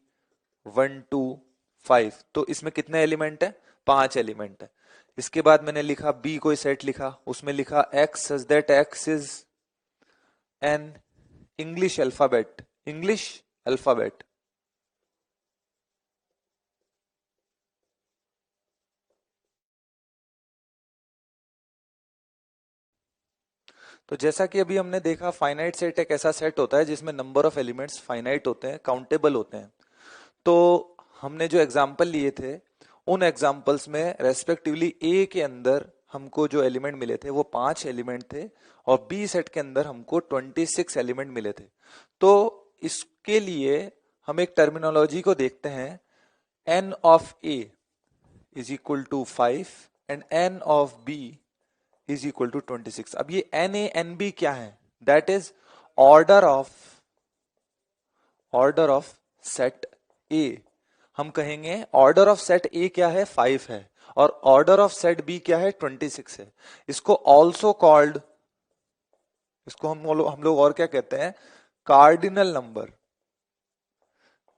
1 2 5, तो इसमें कितने एलिमेंट है? 5 एलिमेंट है। इसके बाद मैंने लिखा बी, कोई सेट लिखा, उसमें लिखा x such that x is an English alphabet, English alphabet. तो जैसा कि अभी हमने देखा, फाइनाइट सेट एक ऐसा सेट होता है जिसमें नंबर ऑफ एलिमेंट्स फाइनाइट होते हैं, काउंटेबल होते हैं। तो हमने जो एग्जाम्पल लिए थे, उन एग्जाम्पल्स में रेस्पेक्टिवली ए के अंदर हमको जो एलिमेंट मिले थे वो 5 एलिमेंट थे, और बी सेट के अंदर हमको 26 एलिमेंट मिले थे। तो इसके लिए हम एक टर्मिनोलॉजी को देखते हैं, n of A is equal to 5 and n of B is equal to 26। अब ये एन ए एन बी क्या है? That is order of set A. हम कहेंगे ऑर्डर ऑफ सेट ए क्या है? 5 है, और ऑर्डर ऑफ सेट बी क्या है? 26 है। इसको ऑल्सो कॉल्ड, इसको हम लोग और क्या कहते हैं? Cardinal number,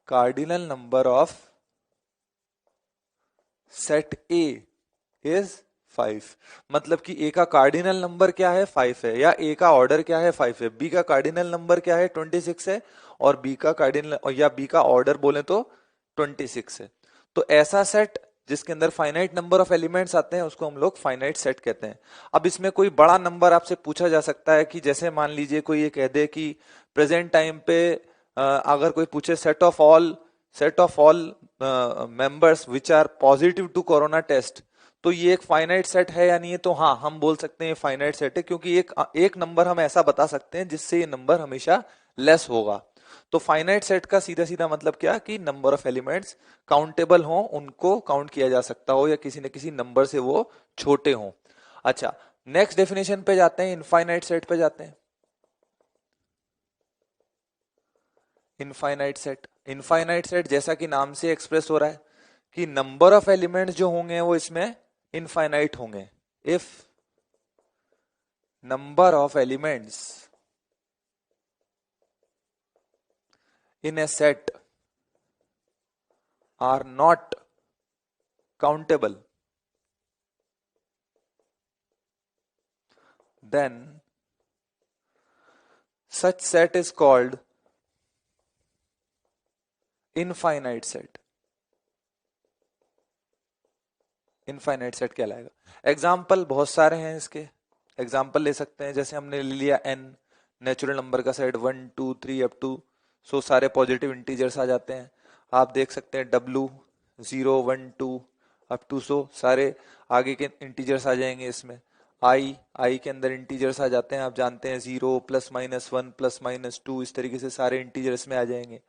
cardinal number of set A is 5। मतलब कि ए का कार्डिनल नंबर क्या है? 5 है, या ए का ऑर्डर क्या है? 5 है। बी का कार्डिनल नंबर क्या है? 26 है, और बी का कार्डिनल, या बी का ऑर्डर बोले तो 26 है। तो ऐसा सेट जिसके अंदर फाइनाइट नंबर ऑफ एलिमेंट्स आते हैं उसको हम लोग फाइनाइट सेट कहते हैं। अब इसमें कोई बड़ा नंबर आपसे पूछा जा सकता है, कि जैसे मान लीजिए कोई ये कह दे कि प्रेजेंट टाइम पे अगर कोई पूछे set of all members which are positive to corona test, तो ये एक फाइनाइट सेट है या नहीं है? तो हाँ, हम बोल सकते हैं फाइनाइट सेट है, क्योंकि एक नंबर हम ऐसा बता सकते हैं जिससे ये नंबर हमेशा लेस होगा। तो फाइनाइट सेट का सीधा सीधा मतलब क्या, कि नंबर ऑफ एलिमेंट्स काउंटेबल हो, उनको काउंट किया जा सकता हो, या किसी न किसी नंबर से वो छोटे हों। अच्छा, नेक्स्ट डेफिनेशन पे जाते हैं, इनफाइनाइट सेट पे जाते हैं। इनफाइनाइट सेट जैसा कि नाम से एक्सप्रेस हो रहा है कि नंबर ऑफ एलिमेंट्स जो होंगे वो इसमें इनफाइनाइट होंगे। If number of elements in a set are not countable, then such set is called infinite set। Infinite set कहलाएगा। एग्जाम्पल बहुत सारे हैं इसके, एग्जाम्पल ले सकते हैं, जैसे हमने ले लिया एन, नेचुरल नंबर का सेट 1 2 3 अप टू, सो सारे पॉजिटिव इंटीजर्स आ जाते हैं। आप देख सकते हैं डब्लू 0 1 2 अप टू, सो सारे आगे के इंटीजर्स आ जाएंगे इसमें। आई के अंदर इंटीजर्स आ जाते हैं, आप जानते हैं 0 +-1 +-2, इस तरीके से सारे इंटीजर्स में आ जाएंगे।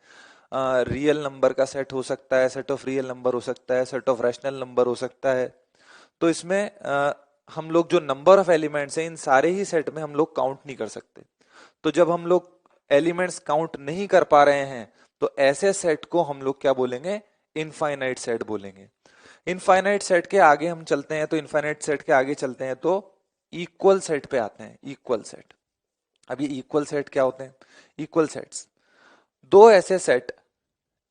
रियल नंबर का सेट हो सकता है, सेट ऑफ रियल नंबर हो सकता है, सेट ऑफ रैशनल नंबर हो सकता है। तो इसमें हम लोग जो नंबर ऑफ एलिमेंट्स हैं, इन सारे ही सेट में हम लोग काउंट नहीं कर सकते। तो जब हम लोग एलिमेंट्स काउंट नहीं कर पा रहे हैं, तो ऐसे सेट को हम लोग क्या बोलेंगे? इनफाइनाइट सेट बोलेंगे। इनफाइनाइट सेट के आगे हम चलते हैं, तो इनफाइनाइट सेट के आगे चलते हैं तो इक्वल सेट पे आते हैं। इक्वल सेट, अब ये इक्वल सेट क्या होते हैं? इक्वल सेट्स दो ऐसे सेट,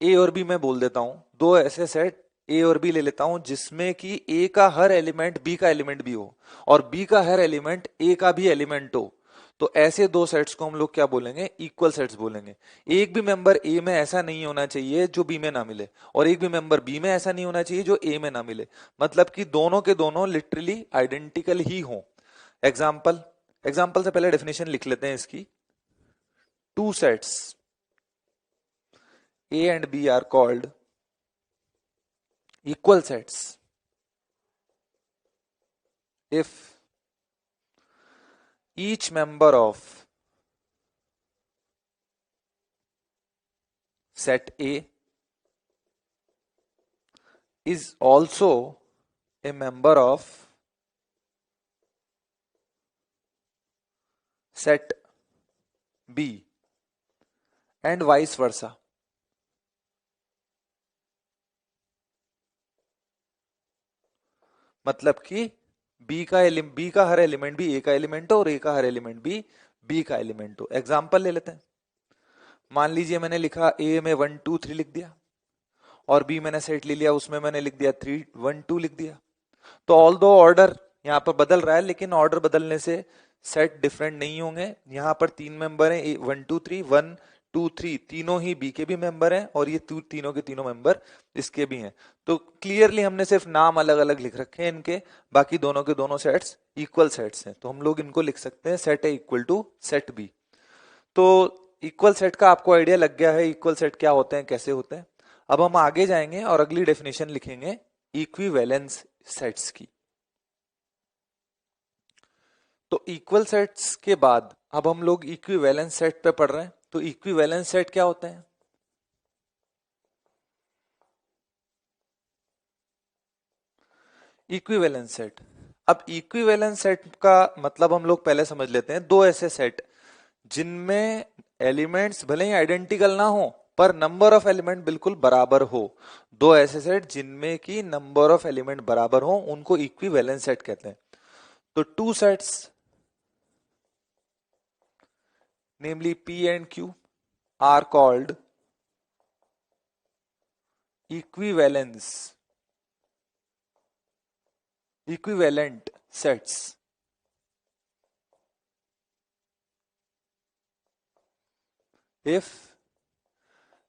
ए और बी मैं बोल देता हूं, दो ऐसे सेट ए और बी ले लेता हूं जिसमें कि ए का हर एलिमेंट बी का एलिमेंट भी हो, और बी का हर एलिमेंट ए का भी एलिमेंट हो। तो ऐसे दो सेट्स को हम लोग क्या बोलेंगे? इक्वल सेट्स बोलेंगे। एक भी मेंबर ए में ऐसा नहीं होना चाहिए जो बी में ना मिले, और एक भी मेंबर बी में ऐसा नहीं होना चाहिए जो ए में ना मिले। मतलब कि दोनों के दोनों लिटरली आइडेंटिकल ही हों। एग्जाम्पल से पहले डेफिनेशन लिख लेते हैं इसकी। Two sets A and B are called equal sets if each member of set A is also a member of set B and vice versa. मतलब कि बी का हर एलिमेंट भी ए का एलिमेंट हो और ए का हर एलिमेंट भी बी का एलिमेंट हो. एग्जाम्पल ले लेते हैं. मान लीजिए मैंने लिखा ए में 1 2 3 लिख दिया और बी मैंने सेट ले लिया, उसमें मैंने लिख दिया 3 1 2 लिख दिया. तो ऑल दो ऑर्डर यहां पर बदल रहा है लेकिन ऑर्डर बदलने से सेट डिफरेंट नहीं होंगे. यहां पर 3 मेंबर हैं, 1 2 3 1 2 3 तीनों ही बी के भी मेंबर हैं और ये तीनों के तीनों मेंबर इसके भी हैं. तो क्लियरली हमने सिर्फ नाम अलग अलग लिख रखे हैं इनके, बाकी दोनों के दोनों सेट्स इक्वल सेट्स हैं. तो हम लोग इनको लिख सकते हैं set A equal to set B. तो इक्वल सेट का आपको आइडिया लग गया है इक्वल सेट क्या होते हैं, कैसे होते हैं. अब हम आगे जाएंगे और अगली डेफिनेशन लिखेंगे इक्विवेलेंस सेट्स की. तो इक्वल सेट्स के बाद अब हम लोग इक्विवेलेंस सेट पे पढ़ रहे हैं. तो इक्विवेलेंस सेट क्या होते हैं? Equivalence set. अब इक्विवेलेंस सेट का मतलब हम लोग पहले समझ लेते हैं. दो ऐसे सेट जिनमें एलिमेंट्स भले ही आइडेंटिकल ना हो पर नंबर ऑफ एलिमेंट बिल्कुल बराबर हो. दो ऐसे सेट जिनमें की नंबर ऑफ एलिमेंट बराबर हो उनको इक्विवेलेंस सेट कहते हैं. तो two sets namely P and Q are called equivalent sets if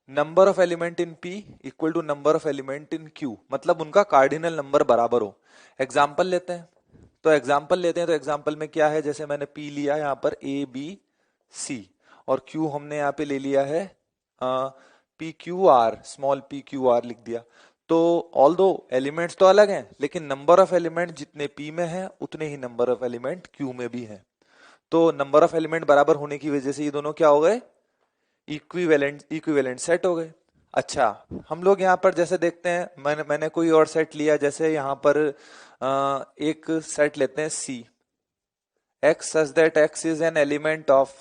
number of element in P equal to number of element in Q. मतलब उनका कार्डिनल नंबर बराबर हो. एग्जाम्पल लेते हैं. तो एग्जाम्पल में क्या है, जैसे मैंने P लिया यहाँ पर A B C और Q हमने यहाँ पे ले लिया है P Q R, small P Q R लिख दिया. तो ऑल दो एलिमेंट्स तो अलग हैं लेकिन नंबर ऑफ एलिमेंट जितने P में है उतने ही नंबर ऑफ एलिमेंट Q में भी हैं. तो नंबर ऑफ एलिमेंट बराबर होने की वजह से ये दोनों क्या हो गए, इक्विवेलेंट सेट हो गए. अच्छा, हम लोग यहाँ पर जैसे देखते हैं, मैंने कोई और सेट लिया, जैसे यहाँ पर एक सेट लेते हैं C, X such that X is an element of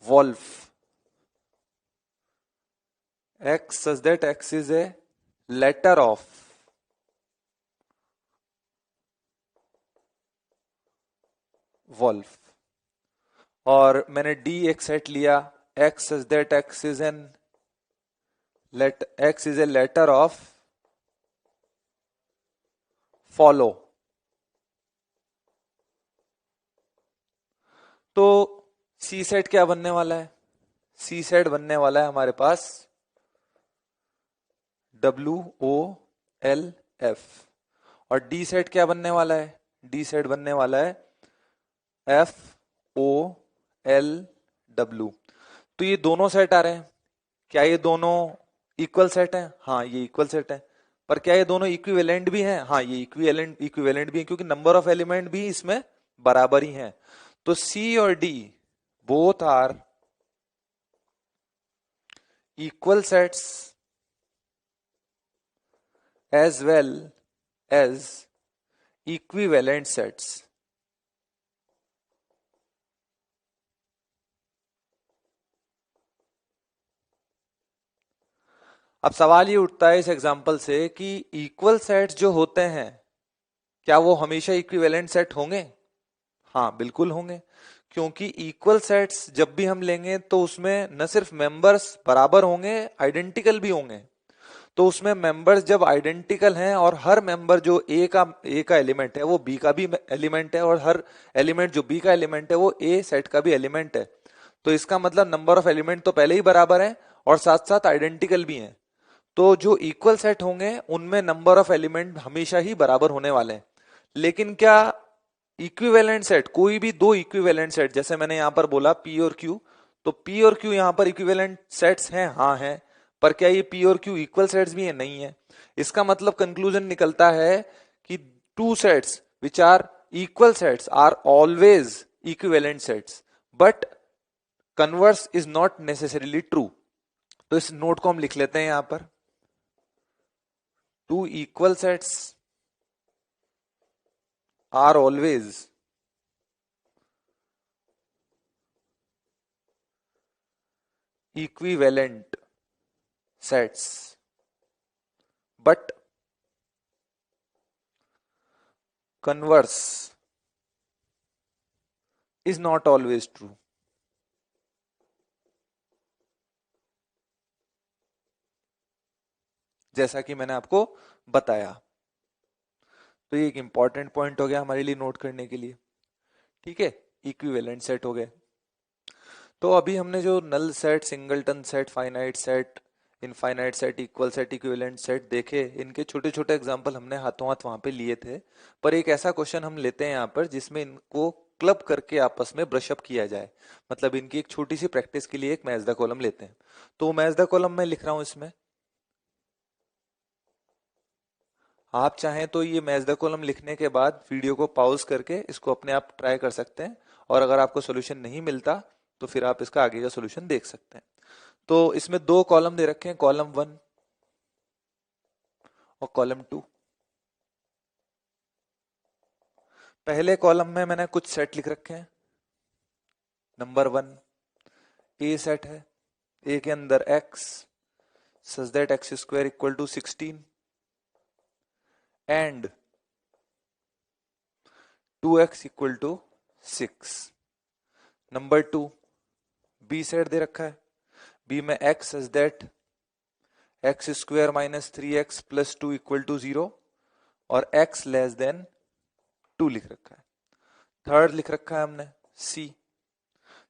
Wolf. X such that X is a letter of Wolf. और मैंने D एक सेट लिया, X such that X is a letter of Follow. तो सी set क्या बनने वाला है? सी set बनने वाला है हमारे पास WOLF. और डी सेट क्या बनने वाला है? डी सेट बनने वाला है FOLW. तो ये दोनों सेट आ रहे हैं. क्या ये दोनों इक्वल सेट हैं? हाँ, ये इक्वल सेट है. पर क्या ये दोनों इक्विवेलेंट भी हैं? हाँ, ये इक्विवेलेंट भी है क्योंकि नंबर ऑफ एलिमेंट भी इसमें बराबर ही हैं. तो सी और D both are equal sets as well as equivalent sets. अब सवाल ये उठता है इस एग्जांपल से कि इक्वल सेट्स जो होते हैं क्या वो हमेशा इक्विवेलेंट सेट होंगे? हाँ, बिल्कुल होंगे. क्योंकि इक्वल सेट्स जब भी हम लेंगे तो उसमें न सिर्फ मेंबर्स बराबर होंगे, आइडेंटिकल भी होंगे. तो उसमें मेंबर्स जब आइडेंटिकल हैं और हर मेंबर जो ए का एलिमेंट है वो बी का भी एलिमेंट है और हर एलिमेंट जो बी का एलिमेंट है वो ए सेट का भी एलिमेंट है. तो इसका मतलब नंबर ऑफ एलिमेंट तो पहले ही बराबर है और साथ साथ आइडेंटिकल भी हैं. तो जो इक्वल सेट होंगे उनमें नंबर ऑफ एलिमेंट हमेशा ही बराबर होने वाले हैं. लेकिन क्या इक्विवेलेंट सेट, कोई भी दो इक्विवेलेंट सेट, जैसे मैंने यहां पर बोला P और Q, तो P और Q यहां पर इक्विवेलेंट सेट्स हैं, हाँ हैं, पर क्या ये P और Q इक्वल सेट्स भी है? नहीं है। इसका मतलब कंक्लूजन निकलता है कि two sets which are equal sets are always equivalent sets, but converse is not necessarily true. तो इस नोट को हम लिख लेते हैं यहां पर, two equal sets are always equivalent sets, but converse is not always true। जैसा कि मैंने आपको बताया, तो ये एक इंपॉर्टेंट पॉइंट हो गया हमारे लिए नोट करने के लिए। ठीक है, इक्विवेलेंट सेट हो गए। तो अभी हमने जो null set, singleton set, finite set, infinite set, equal set, equivalent set देखे, इनके छोटे छोटे एग्जांपल हमने हाथों हाथ वहां पे लिए थे। पर एक ऐसा क्वेश्चन हम लेते हैं यहाँ पर जिसमें इनको क्लब करके आपस में ब्रशअप किया जाए, मतलब इनकी एक छोटी सी प्रैक्टिस के लिए एक मैच द कॉलम लेते हैं। तो मैच द कॉलम मैं लिख रहा हूं इसमें, आप चाहें तो ये मैच द कॉलम लिखने के बाद वीडियो को पॉज करके इसको अपने आप ट्राई कर सकते हैं, और अगर आपको सोल्यूशन नहीं मिलता तो फिर आप इसका आगे का सोल्यूशन देख सकते हैं। तो इसमें दो कॉलम दे रखे हैं, कॉलम 1 और कॉलम 2। पहले कॉलम में मैंने कुछ सेट लिख रखे हैं। नंबर 1 ए सेट है, ए के अंदर x such that x square equal to 16 and 2x equal to 6। Number 2 B set दे रखा है, बी में x such that x square minus 3x plus 2 equal to 0 और x लेस देन 2 लिख रखा है। थर्ड लिख रखा है हमने सी,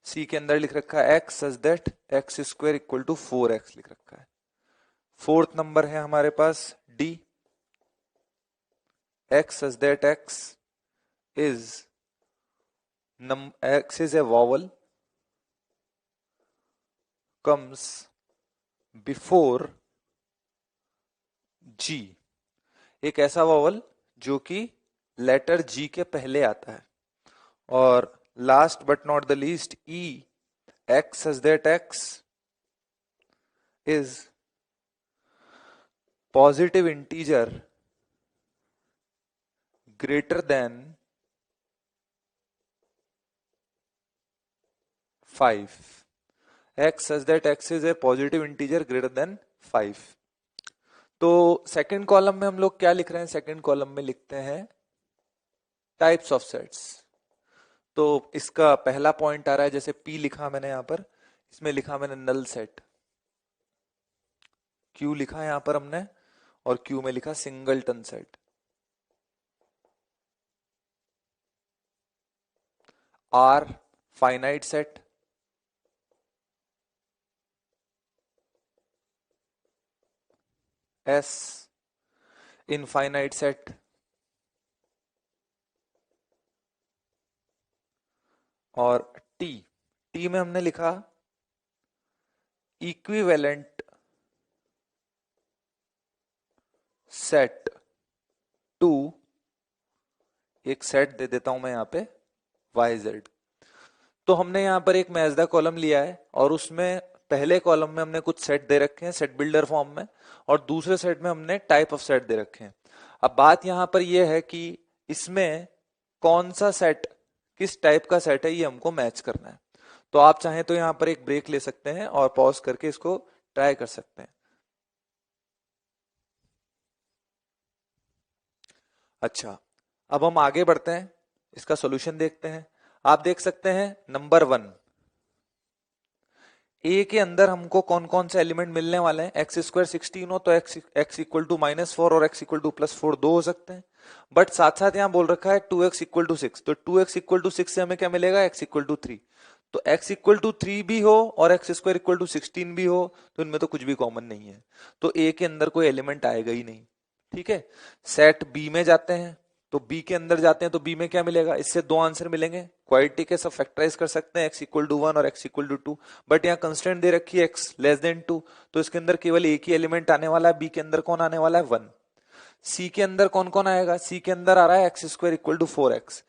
सी के अंदर लिख रखा है x such that x square equal to 4x लिख रखा है। फोर्थ नंबर है हमारे पास D, x such that x is x is a vowel comes before g, एक ऐसा वॉवल जो कि लेटर जी के पहले आता है। और last but not the least E, x such that x is positive integer greater than 5, x such that x is a positive integer greater than 5। तो सेकंड कॉलम में हम लोग क्या लिख रहे हैं? सेकंड कॉलम में लिखते हैं टाइप्स ऑफ सेट्स। तो इसका पहला पॉइंट आ रहा है, जैसे P लिखा मैंने यहां पर, इसमें लिखा मैंने नल सेट, Q लिखा यहां पर हमने, और Q में लिखा singleton set. R finite set, S infinite set, और T, T में हमने लिखा इक्विवेलेंट सेट टू, एक सेट दे देता हूं मैं यहां पे YZ। तो हमने यहां पर एक मैच द कॉलम लिया है और उसमें पहले कॉलम में हमने कुछ सेट दे रखे हैं सेट बिल्डर फॉर्म में, और दूसरे सेट में हमने टाइप ऑफ सेट दे रखे हैं। अब बात यहां पर यह है कि इसमें कौन सा सेट किस टाइप का सेट है ये हमको मैच करना है। तो आप चाहें तो यहां पर एक ब्रेक ले सकते हैं और पॉज करके इसको ट्राई कर सकते हैं। अच्छा, अब हम आगे बढ़ते हैं, इसका सॉल्यूशन देखते हैं। आप देख सकते हैं नंबर 1 ए के अंदर हमको कौन कौन से एलिमेंट मिलने वाले हैं? एक्स स्क्वायर 16 हो तो एक्स इक्वल टू -4 और एक्स इक्वल टू +4 दो हो सकते हैं। बट साथ साथ यहाँ बोल रखा है 2x इक्वल टू 6, तो 2x इक्वल टू 6 से हमें क्या मिलेगा? x equal to 3। तो x इक्वल टू 3 भी हो और एक्स स्क्वायर इक्वल टू 16 भी हो तो इनमें तो कुछ भी कॉमन नहीं है, तो a के अंदर कोई एलिमेंट आएगा ही नहीं। ठीक है, सेट बी में जाते हैं। तो बी के अंदर जाते हैं तो बी में क्या मिलेगा, इससे दो आंसर मिलेंगे, क्वाड्रेटिक के सब फैक्टराइज कर सकते हैं, x इक्वल टू 1 और x इक्वल टू 2, बट यहाँ कंस्टेंट दे रखी है x लेस देन 2, तो इसके अंदर केवल एक ही एलिमेंट आने वाला है, बी के अंदर कौन आने वाला है 1। सी के अंदर कौन कौन आएगा, सी के अंदर आ रहा है x square equal to 4x।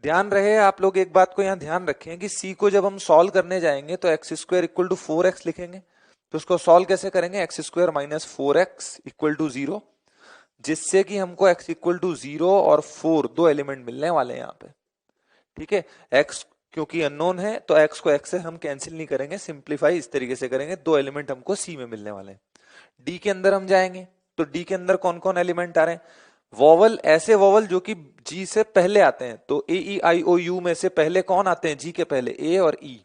ध्यान रहे आप लोग एक बात को यहाँ ध्यान रखें कि सी को जब हम सॉल्व करने जाएंगे तो x square equal to 4x लिखेंगे, तो उसको सॉल्व कैसे करेंगे, x square minus 4x equal to 0, जिससे कि हमको x इक्वल टू 0 और 4 दो एलिमेंट मिलने वाले हैं यहाँ पे। ठीक है, x क्योंकि अननोन है तो x को x से हम कैंसिल नहीं करेंगे, सिंप्लीफाई इस तरीके से करेंगे, दो एलिमेंट हमको c में मिलने वाले हैं। d के अंदर हम जाएंगे तो d के अंदर कौन कौन एलिमेंट आ रहे हैं, वोवल, ऐसे वोवल जो कि g से पहले आते हैं, तो a e i o u में से पहले कौन आते हैं, g के पहले a और e।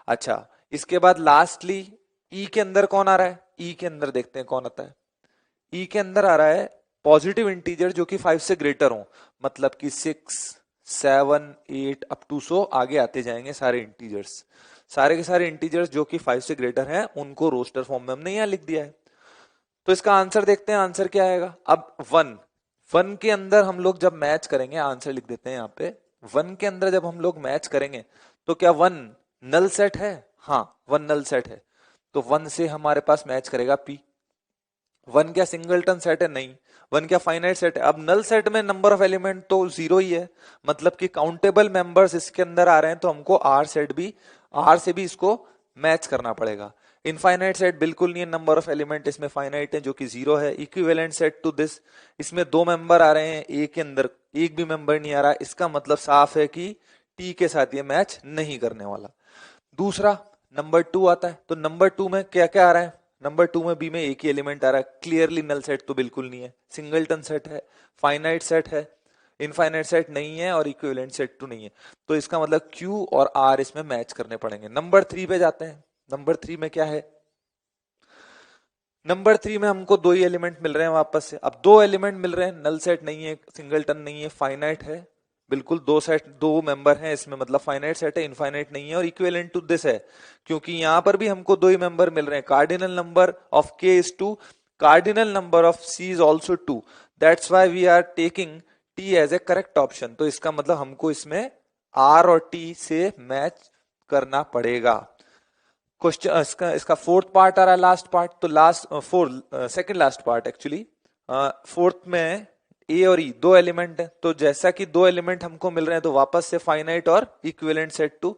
अच्छा, इसके बाद लास्टली e के अंदर कौन आ रहा है, e के अंदर देखते हैं कौन आता है, e के अंदर आ रहा है पॉजिटिव इंटीजर जो कि 5 से ग्रेटर हो, मतलब कि 6 7 8 अप टू 100 आगे आते जाएंगे सारे इंटीजर्स, सारे के सारे इंटीजर्स जो कि 5 से ग्रेटर हैं उनको रोस्टर फॉर्म में हमने यहाँ लिख दिया है। तो इसका आंसर देखते हैं, आंसर क्या आएगा, अब 1 के अंदर हम लोग जब मैच करेंगे, आंसर लिख देते हैं यहाँ पे, 1 के अंदर जब हम लोग मैच करेंगे तो क्या 1 नल सेट है, हाँ 1 नल सेट है, तो 1 से हमारे पास मैच करेगा p। 1 क्या सिंगलटन सेट है, नहीं। 1 क्या फाइनाइट सेट है, अब नल सेट में नंबर ऑफ एलिमेंट तो 0 ही है, मतलब कि काउंटेबल मेंबर्स इसके अंदर आ रहे हैं, तो हमको आर सेट भी, आर से भी इसको मैच करना पड़ेगा। इनफाइनाइट सेट बिल्कुल नहीं है, नंबर ऑफ एलिमेंट इसमें फाइनाइट है जो कि 0 है। इक्विवेलेंट सेट टू दिस, इसमें दो मेंबर आ रहे हैं, ए के अंदर एक भी मेंबर नहीं आ रहा, इसका मतलब साफ है कि टी के साथ ये मैच नहीं करने वाला। दूसरा नंबर 2 आता है, तो नंबर 2 में क्या क्या आ रहा है, नंबर 2 में बी में एक ही एलिमेंट आ रहा है, क्लियरली नल सेट तो बिल्कुल नहीं है, सिंगलटन सेट है, फाइनाइट सेट है, इनफाइनाइट सेट नहीं है और इक्विवेलेंट सेट टू नहीं है, तो इसका मतलब क्यू और आर इसमें मैच करने पड़ेंगे। नंबर 3 पे जाते हैं, नंबर 3 में क्या है, नंबर 3 में हमको दो ही एलिमेंट मिल रहे हैं वापस से, अब दो एलिमेंट मिल रहे हैं, नल सेट नहीं है, सिंगलटन नहीं है, फाइनाइट है, बिल्कुल दो सेट, दो मेंबर हैं इसमें, मतलब फाइनाइट सेट है, इनफाइनाइट नहीं है, और इक्विवेलेंट टू दिस है, क्योंकि यहां पर भी हमको दो ही मेंबर मिल रहे हैं, cardinal number of k is 2, cardinal number of c is also 2, that's why we are taking t as a correct option. तो इसका मतलब हमको इसमें r और t से मैच करना पड़ेगा। क्वेश्चन इसका इसका फोर्थ पार्ट आ रहा है, लास्ट पार्ट, तो last second last part actually, fourth में ए और ई दो एलिमेंट है, तो जैसा कि दो एलिमेंट हमको मिल रहे हैं तो वापस से फाइनाइट और इक्विवेलेंट सेट टू,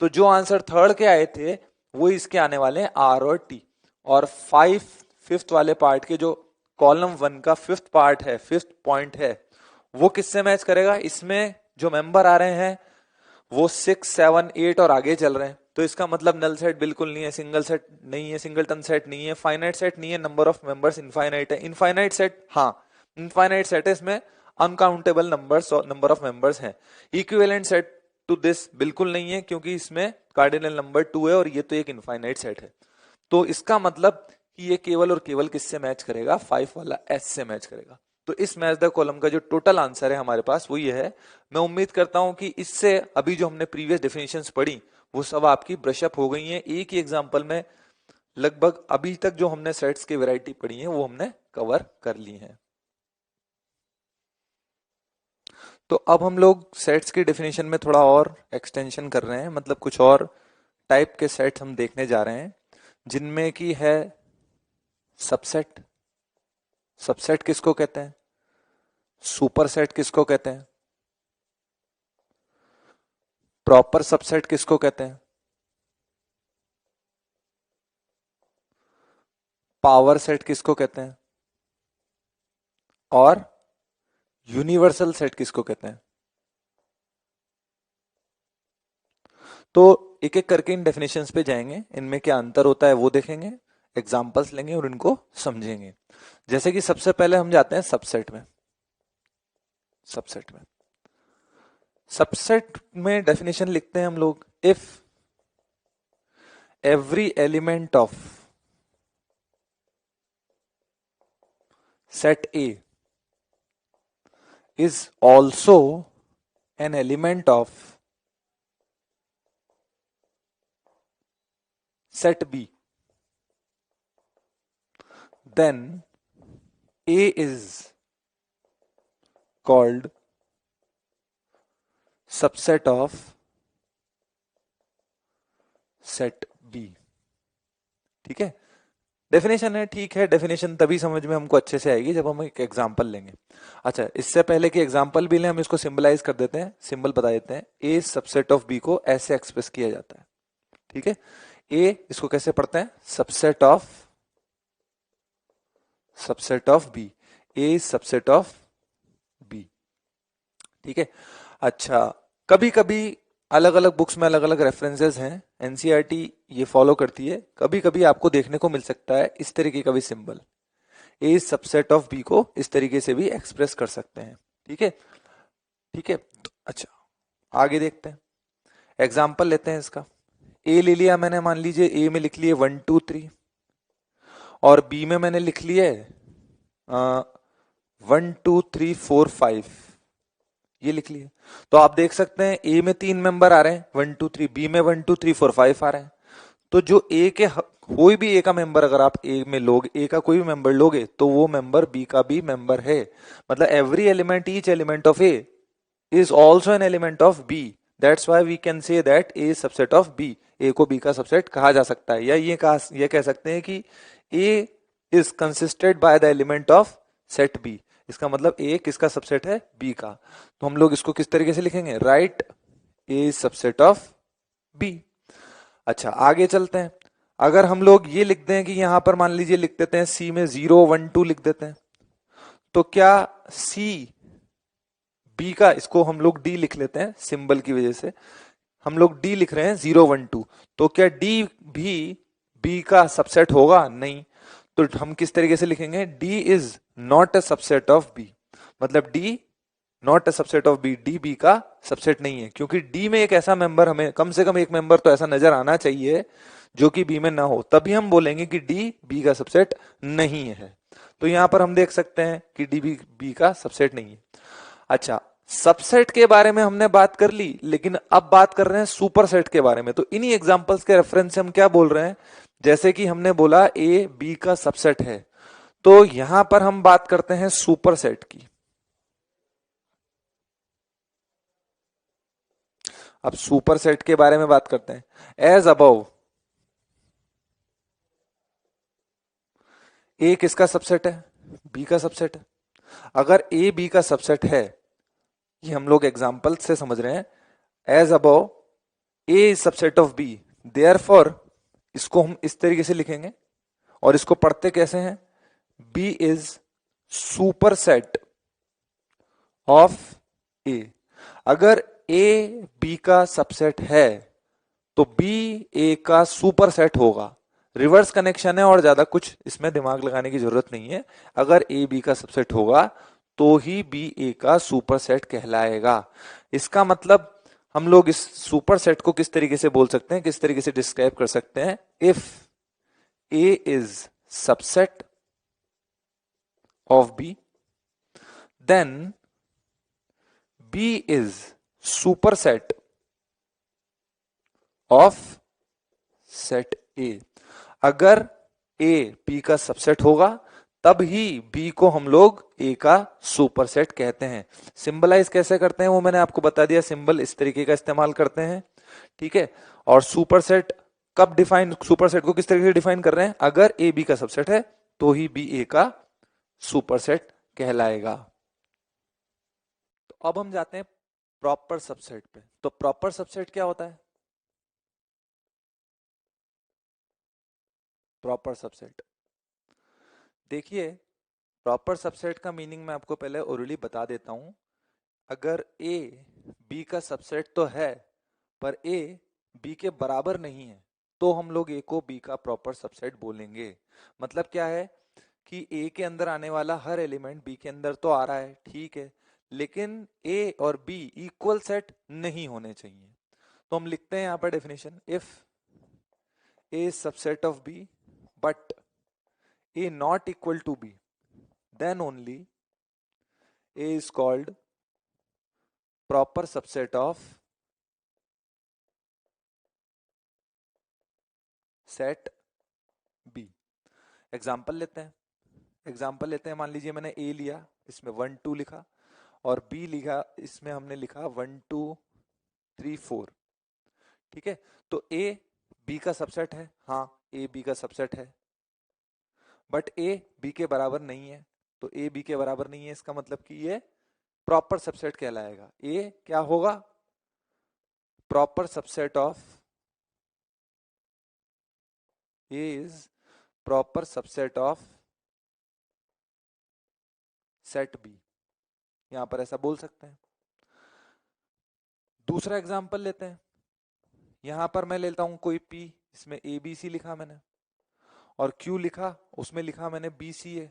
तो जो आंसर थर्ड के आए थे वो इसके आने वाले हैं आर और टी। और फिफ्थ वाले पार्ट के जो कॉलम 1 का फिफ्थ पार्ट है, फिफ्थ पॉइंट है, वो किससे मैच करेगा, इसमें जो मेंबर आ रहे हैं वो 6 7 8 और आगे चल रहे हैं, तो इसका मतलब नल सेट बिल्कुल नहीं है, सिंगल सेट नहीं है, सिंगलटन सेट नहीं है, फाइनाइट सेट नहीं है, नंबर ऑफ मेंबर्स इनफाइनाइट है, इनफाइनाइट सेट, हाँ इनफाइनाइट सेट है, इसमें अनकाउंटेबल नंबर्स और नंबर ऑफ मेंबर्स हैं। इक्विवेलेंट सेट टू दिस बिल्कुल नहीं है, क्योंकि इसमें कार्डिनल नंबर 2 है और ये तो एक इनफाइनाइट सेट है, तो इसका मतलब कि ये केवल और केवल किससे मैच करेगा, 5 वाला एस से मैच करेगा। तो इस मैच द कॉलम का जो टोटल आंसर है हमारे पास वो ये है। मैं उम्मीद करता हूं कि इससे अभी जो हमने प्रीवियस डेफिनेशंस पढ़ी वो सब आपकी ब्रशअप हो गई हैं, एक ही एग्जांपल में लगभग अभी तक जो हमने सेट्स की वैरायटी पढ़ी है वो हमने कवर कर ली है। तो अब हम लोग सेट्स की डेफिनेशन में थोड़ा और एक्सटेंशन कर रहे हैं, मतलब कुछ और टाइप के सेट्स हम देखने जा रहे हैं, जिनमें की है सबसेट। सबसेट किसको कहते हैं, सुपरसेट किसको कहते हैं, प्रॉपर सबसेट किसको कहते हैं, पावर सेट किसको कहते हैं, और यूनिवर्सल सेट किसको कहते हैं। तो एक एक करके इन डेफिनेशंस पे जाएंगे, इनमें क्या अंतर होता है वो देखेंगे, एग्जांपल्स लेंगे और इनको समझेंगे। जैसे कि सबसे पहले हम जाते हैं सबसेट में। सबसेट में सबसेट में डेफिनेशन लिखते हैं हम लोग, if every element of set A is also an element of set B, then A is called subset of set B। ठीक है, डेफिनेशन है, ठीक है, डेफिनेशन तभी समझ में हमको अच्छे से आएगी जब हम एक एग्जांपल लेंगे। अच्छा, इससे पहले कि एग्जांपल भी लें, हम इसको सिंबलाइज कर देते हैं, सिंबल बता देते हैं। ए सबसेट ऑफ बी को ऐसे एक्सप्रेस किया जाता है। ठीक है, ए इसको कैसे पढ़ते हैं? Subset of B. A subset of B. ठीक है। अच्छा, कभी कभी अलग अलग बुक्स में अलग अलग रेफरेंसेस हैं, एनसीईआरटी ये फॉलो करती है। कभी कभी आपको देखने को मिल सकता है इस तरीके का भी symbol, A subset of B को इस तरीके से भी एक्सप्रेस कर सकते हैं। ठीक है, ठीक है। अच्छा, आगे देखते हैं, एग्जाम्पल लेते हैं इसका। ए ले लिया मैंने, मान लीजिए ए में लिख लिए 1 2 3, और बी में मैंने लिख लिए 1 2 3 4 5, ये लिख लिए। तो आप देख सकते हैं ए में 3 मेंबर आ रहे हैं 1 2 3, बी में 1 2 3 4 5 आ रहे हैं। तो जो ए के कोई भी ए का मेंबर अगर आप ए में लोग ए का कोई भी मेंबर लोगे तो वो मेंबर बी का भी मेंबर है। मतलब every element, each element of A is also an element of B. That's why we can say that A subset of B. A को बी का सबसेट कहा जा सकता है, या ये कह सकते हैं कि A is consisted by the element of set B. इसका मतलब ए किसका सबसेट है? बी का। तो हम लोग इसको किस तरीके से लिखेंगे? Write A subset of B. अच्छा, आगे चलते हैं। अगर हम लोग ये लिखते हैं कि यहां पर मान लीजिए लिख देते हैं सी में 0 1 2 लिख देते हैं, तो क्या सी बी का, इसको हम लोग डी लिख लेते हैं सिंबल की वजह से, हम लोग डी लिख रहे हैं 0 1 2, तो क्या डी भी बी का सबसेट होगा? नहीं। तो हम किस तरीके से लिखेंगे? D is not a subset of B. मतलब D not a subset of B, D B का सबसेट नहीं है, क्योंकि डी में एक ऐसा मेंबर, हमें कम से कम एक मेंबर तो ऐसा नजर आना चाहिए जो कि बी में ना हो, तभी हम बोलेंगे कि डी बी का सबसेट नहीं है। तो यहां पर हम देख सकते हैं कि डी बी का सबसेट नहीं है। अच्छा, सबसेट के बारे में हमने बात कर ली, लेकिन अब बात कर रहे हैं सुपर सेट के बारे में। तो इन्हीं एग्जांपल्स के रेफरेंस से हम क्या बोल रहे हैं, जैसे कि हमने बोला ए बी का सबसेट है, तो यहां पर हम बात करते हैं सुपर सेट की। अब सुपर सेट के बारे में बात करते हैं। एज अबव, ए किसका सबसेट है? बी का सबसेट है। अगर ए बी का सबसेट है, ये हम लोग एग्जाम्पल से समझ रहे हैं, as above A is subset of B, therefore इसको हम इस तरीके से लिखेंगे, और इसको पढ़ते कैसे हैं? B is super set of A. अगर ए बी का सबसेट है तो बी ए का सुपर सेट होगा। रिवर्स कनेक्शन है और ज्यादा कुछ इसमें दिमाग लगाने की जरूरत नहीं है। अगर ए बी का सबसेट होगा तो ही बी ए का सुपर सेट कहलाएगा। इसका मतलब हम लोग इस सुपर सेट को किस तरीके से बोल सकते हैं, किस तरीके से डिस्क्राइब कर सकते हैं? If A is subset of B, then B is super set of set A. अगर ए बी का सबसेट होगा तब ही बी को हम लोग ए का सुपर सेट कहते हैं। सिंबलाइज कैसे करते हैं वो मैंने आपको बता दिया, सिंबल इस तरीके का इस्तेमाल करते हैं। ठीक है, और सुपर सेट कब डिफाइन, सुपर सेट को किस तरीके से डिफाइन कर रहे हैं? अगर ए बी का सबसेट है तो ही बी ए का सुपर सेट कहलाएगा। तो अब हम जाते हैं प्रॉपर सबसेट पे। तो प्रॉपर सबसेट क्या होता है? प्रॉपर सबसेट, देखिए, प्रॉपर सबसेट का मीनिंग मैं आपको पहले ओरली बता देता हूं। अगर ए बी का सबसेट तो है, पर ए बी के बराबर नहीं है, तो हम लोग ए को बी का प्रॉपर सबसेट बोलेंगे। मतलब क्या है कि ए के अंदर आने वाला हर एलिमेंट बी के अंदर तो आ रहा है, ठीक है, लेकिन ए और बी इक्वल सेट नहीं होने चाहिए। तो हम लिखते हैं यहां पर definition, if A subset of B but A not equal to B, then only A is called proper subset of set B। Example लेते हैं, मान लीजिए मैंने A लिया, इसमें 1 2 लिखा, और बी लिखा, इसमें हमने लिखा 1 2 3 4। ठीक है, तो ए बी का सबसेट है, हाँ ए बी का सबसेट है, बट ए बी के बराबर नहीं है। तो ए बी के बराबर नहीं है, इसका मतलब कि ये प्रॉपर सबसेट कहलाएगा। ए क्या होगा? Proper subset of, A is proper subset of set B, यहां पर ऐसा बोल सकते हैं। दूसरा एग्जांपल लेते हैं। यहां पर मैं लेता हूं कोई पी, इसमें ए बी सी लिखा मैंने, और क्यू लिखा, उसमें लिखा मैंने बी सी ए।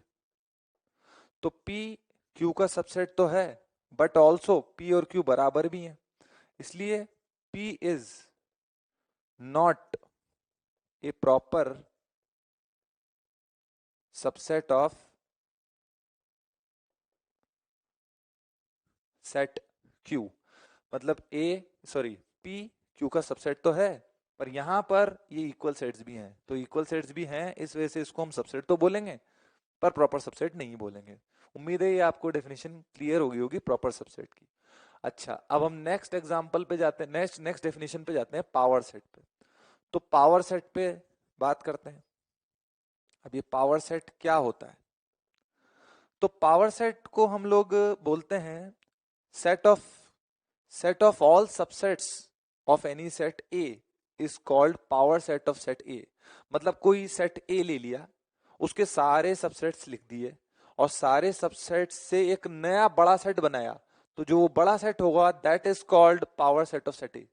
तो पी क्यू का सबसेट तो है, बट ऑल्सो पी और क्यू बराबर भी हैं, इसलिए P is not a proper subset of set Q. मतलब ए, सॉरी, पी क्यू का सबसेट तो है, पर यहां पर ये इक्वल सेट्स भी हैं, तो इक्वल सेट्स भी हैं इस वजह से इसको हम सबसेट तो बोलेंगे, पर प्रॉपर सबसेट नहीं बोलेंगे। उम्मीद है ये आपको डेफिनेशन क्लियर होगी होगी प्रॉपर सबसेट की। अच्छा, अब हम नेक्स्ट एग्जांपल पे जाते हैं, नेक्स्ट नेक्स्ट डेफिनेशन पे जाते हैं, पावर सेट पे। तो पावर सेट पे बात करते हैं। अब ये पावर सेट क्या होता है? तो पावर सेट को हम लोग बोलते हैं set of, set of all subsets of any set A is called power set of set ए। मतलब कोई सेट ए ले लिया, उसके सारे सबसेट्स लिख दिए, और सारे सबसेट्स से एक नया बड़ा सेट बनाया, तो जो बड़ा सेट होगा that is called power set of set ए।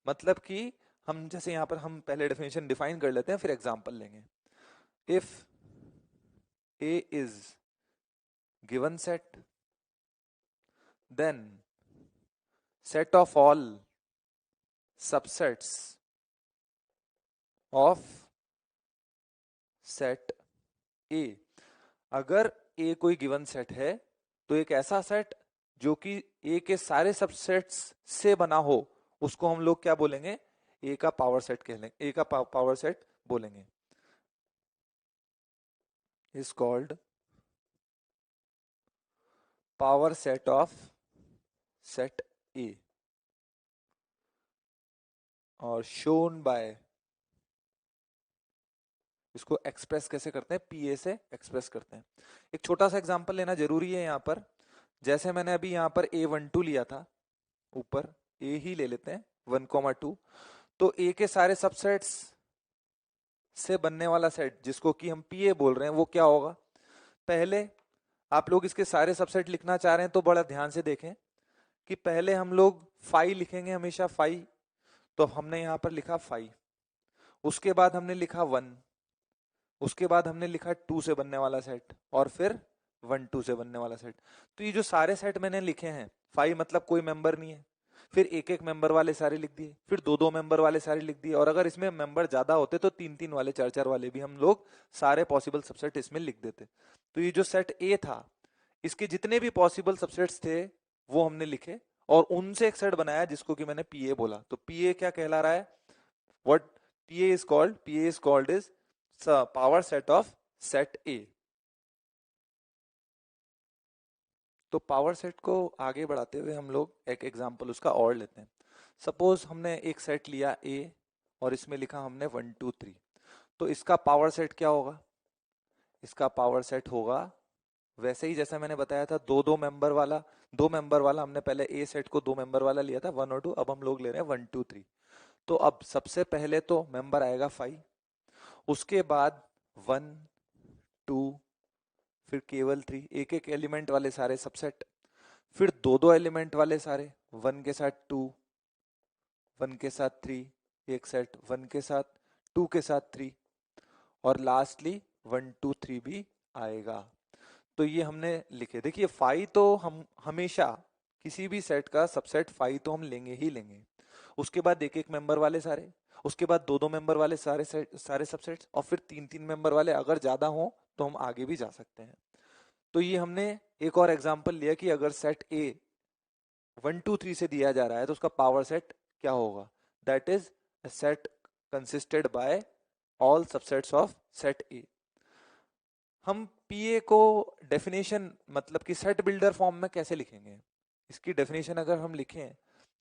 मतलब कि हम जैसे यहां पर हम पहले डेफिनेशन डिफाइन कर लेते हैं, फिर एग्जांपल लेंगे। If A is given set, then set of all subsets of set A। अगर A कोई गिवन सेट है, तो एक ऐसा सेट जो कि A के सारे सबसेट्स से बना हो, उसको हम लोग क्या बोलेंगे? A का पावर सेट कहलेंगे, A का पावर सेट बोलेंगे, is called power set of set A, और शोन बाय, इसको एक्सप्रेस कैसे करते हैं? पीए से एक्सप्रेस करते हैं। एक छोटा सा एग्जांपल लेना जरूरी है यहाँ पर। जैसे मैंने अभी यहाँ पर A12 लिया था, ऊपर ए ही ले लेते हैं 1,2। तो ए के सारे सबसेट्स से बनने वाला सेट जिसको कि हम पीए बोल रहे हैं, वो क्या होगा? पहले आप लोग इसके सारे सबसेट लिखना चाह रहे हैं तो बड़ा ध्यान से देखें कि पहले हम लोग फाइव लिखेंगे, हमेशा फाइव। तो हमने यहाँ पर लिखा फाइव, उसके बाद हमने लिखा वन, उसके बाद हमने लिखा टू से बनने वाला सेट, और फिर वन टू से बनने वाला सेट। तो ये जो सारे सेट मैंने लिखे हैं, फाइव मतलब कोई मेंबर नहीं है, फिर एक एक मेंबर वाले सारे लिख दिए, फिर दो दो मेंबर वाले सारे लिख दिए, और अगर इसमें मेंबर ज्यादा होते तो तीन तीन वाले, चार चार वाले भी हम लोग सारे पॉसिबल सबसेट इसमें लिख देते। तो ये जो सेट ए था, इसके जितने भी पॉसिबल सबसेट्स थे वो हमने लिखे, और उनसे एक सेट बनाया जिसको कि मैंने पीए बोला। तो पीए क्या कहला रहा है? What PA is called? PA is called is power set of set ए। तो पावर सेट को आगे बढ़ाते हुए हम लोग एक एग्जांपल उसका और लेते हैं। सपोज हमने एक सेट लिया ए, और इसमें लिखा हमने 1 2 3। तो इसका पावर सेट क्या होगा? इसका पावर सेट होगा वैसे ही जैसा मैंने बताया था, दो दो मेंबर वाला। दो मेंबर वाला हमने पहले ए सेट को दो मेंबर वाला लिया था, वन और टू। अब हम लोग ले रहे हैं 1 2 3। तो अब सबसे पहले तो मेंबर आएगा 5, उसके बाद 1 2, फिर केवल 3, एक एक एलिमेंट वाले सारे सबसेट, फिर दो दो एलिमेंट वाले सारे, वन के साथ टू, वन के साथ थ्री, एक सेट वन के साथ, टू के साथ थ्री, और लास्टली 1 2 3 भी आएगा। तो ये हमने लिखे। देखिए फाइव तो हम हमेशा किसी भी सेट का सबसेट फाइव तो हम लेंगे ही लेंगे, उसके बाद एक एक मेंबर वाले सारे, उसके बाद दो दो मेंबर वाले सारे सेट, सारे सबसेट्स, और फिर तीन तीन मेंबर वाले। अगर ज्यादा हो तो हम आगे भी जा सकते हैं। तो ये हमने एक और एग्जांपल लिया कि अगर सेट ए 1 2 3 से दिया जा रहा है तो उसका पावर सेट क्या होगा? That is a set consisted by all subsets of set A. हम पीए को डेफिनेशन मतलब कि सेट बिल्डर फॉर्म में कैसे लिखेंगे? इसकी डेफिनेशन अगर हम लिखें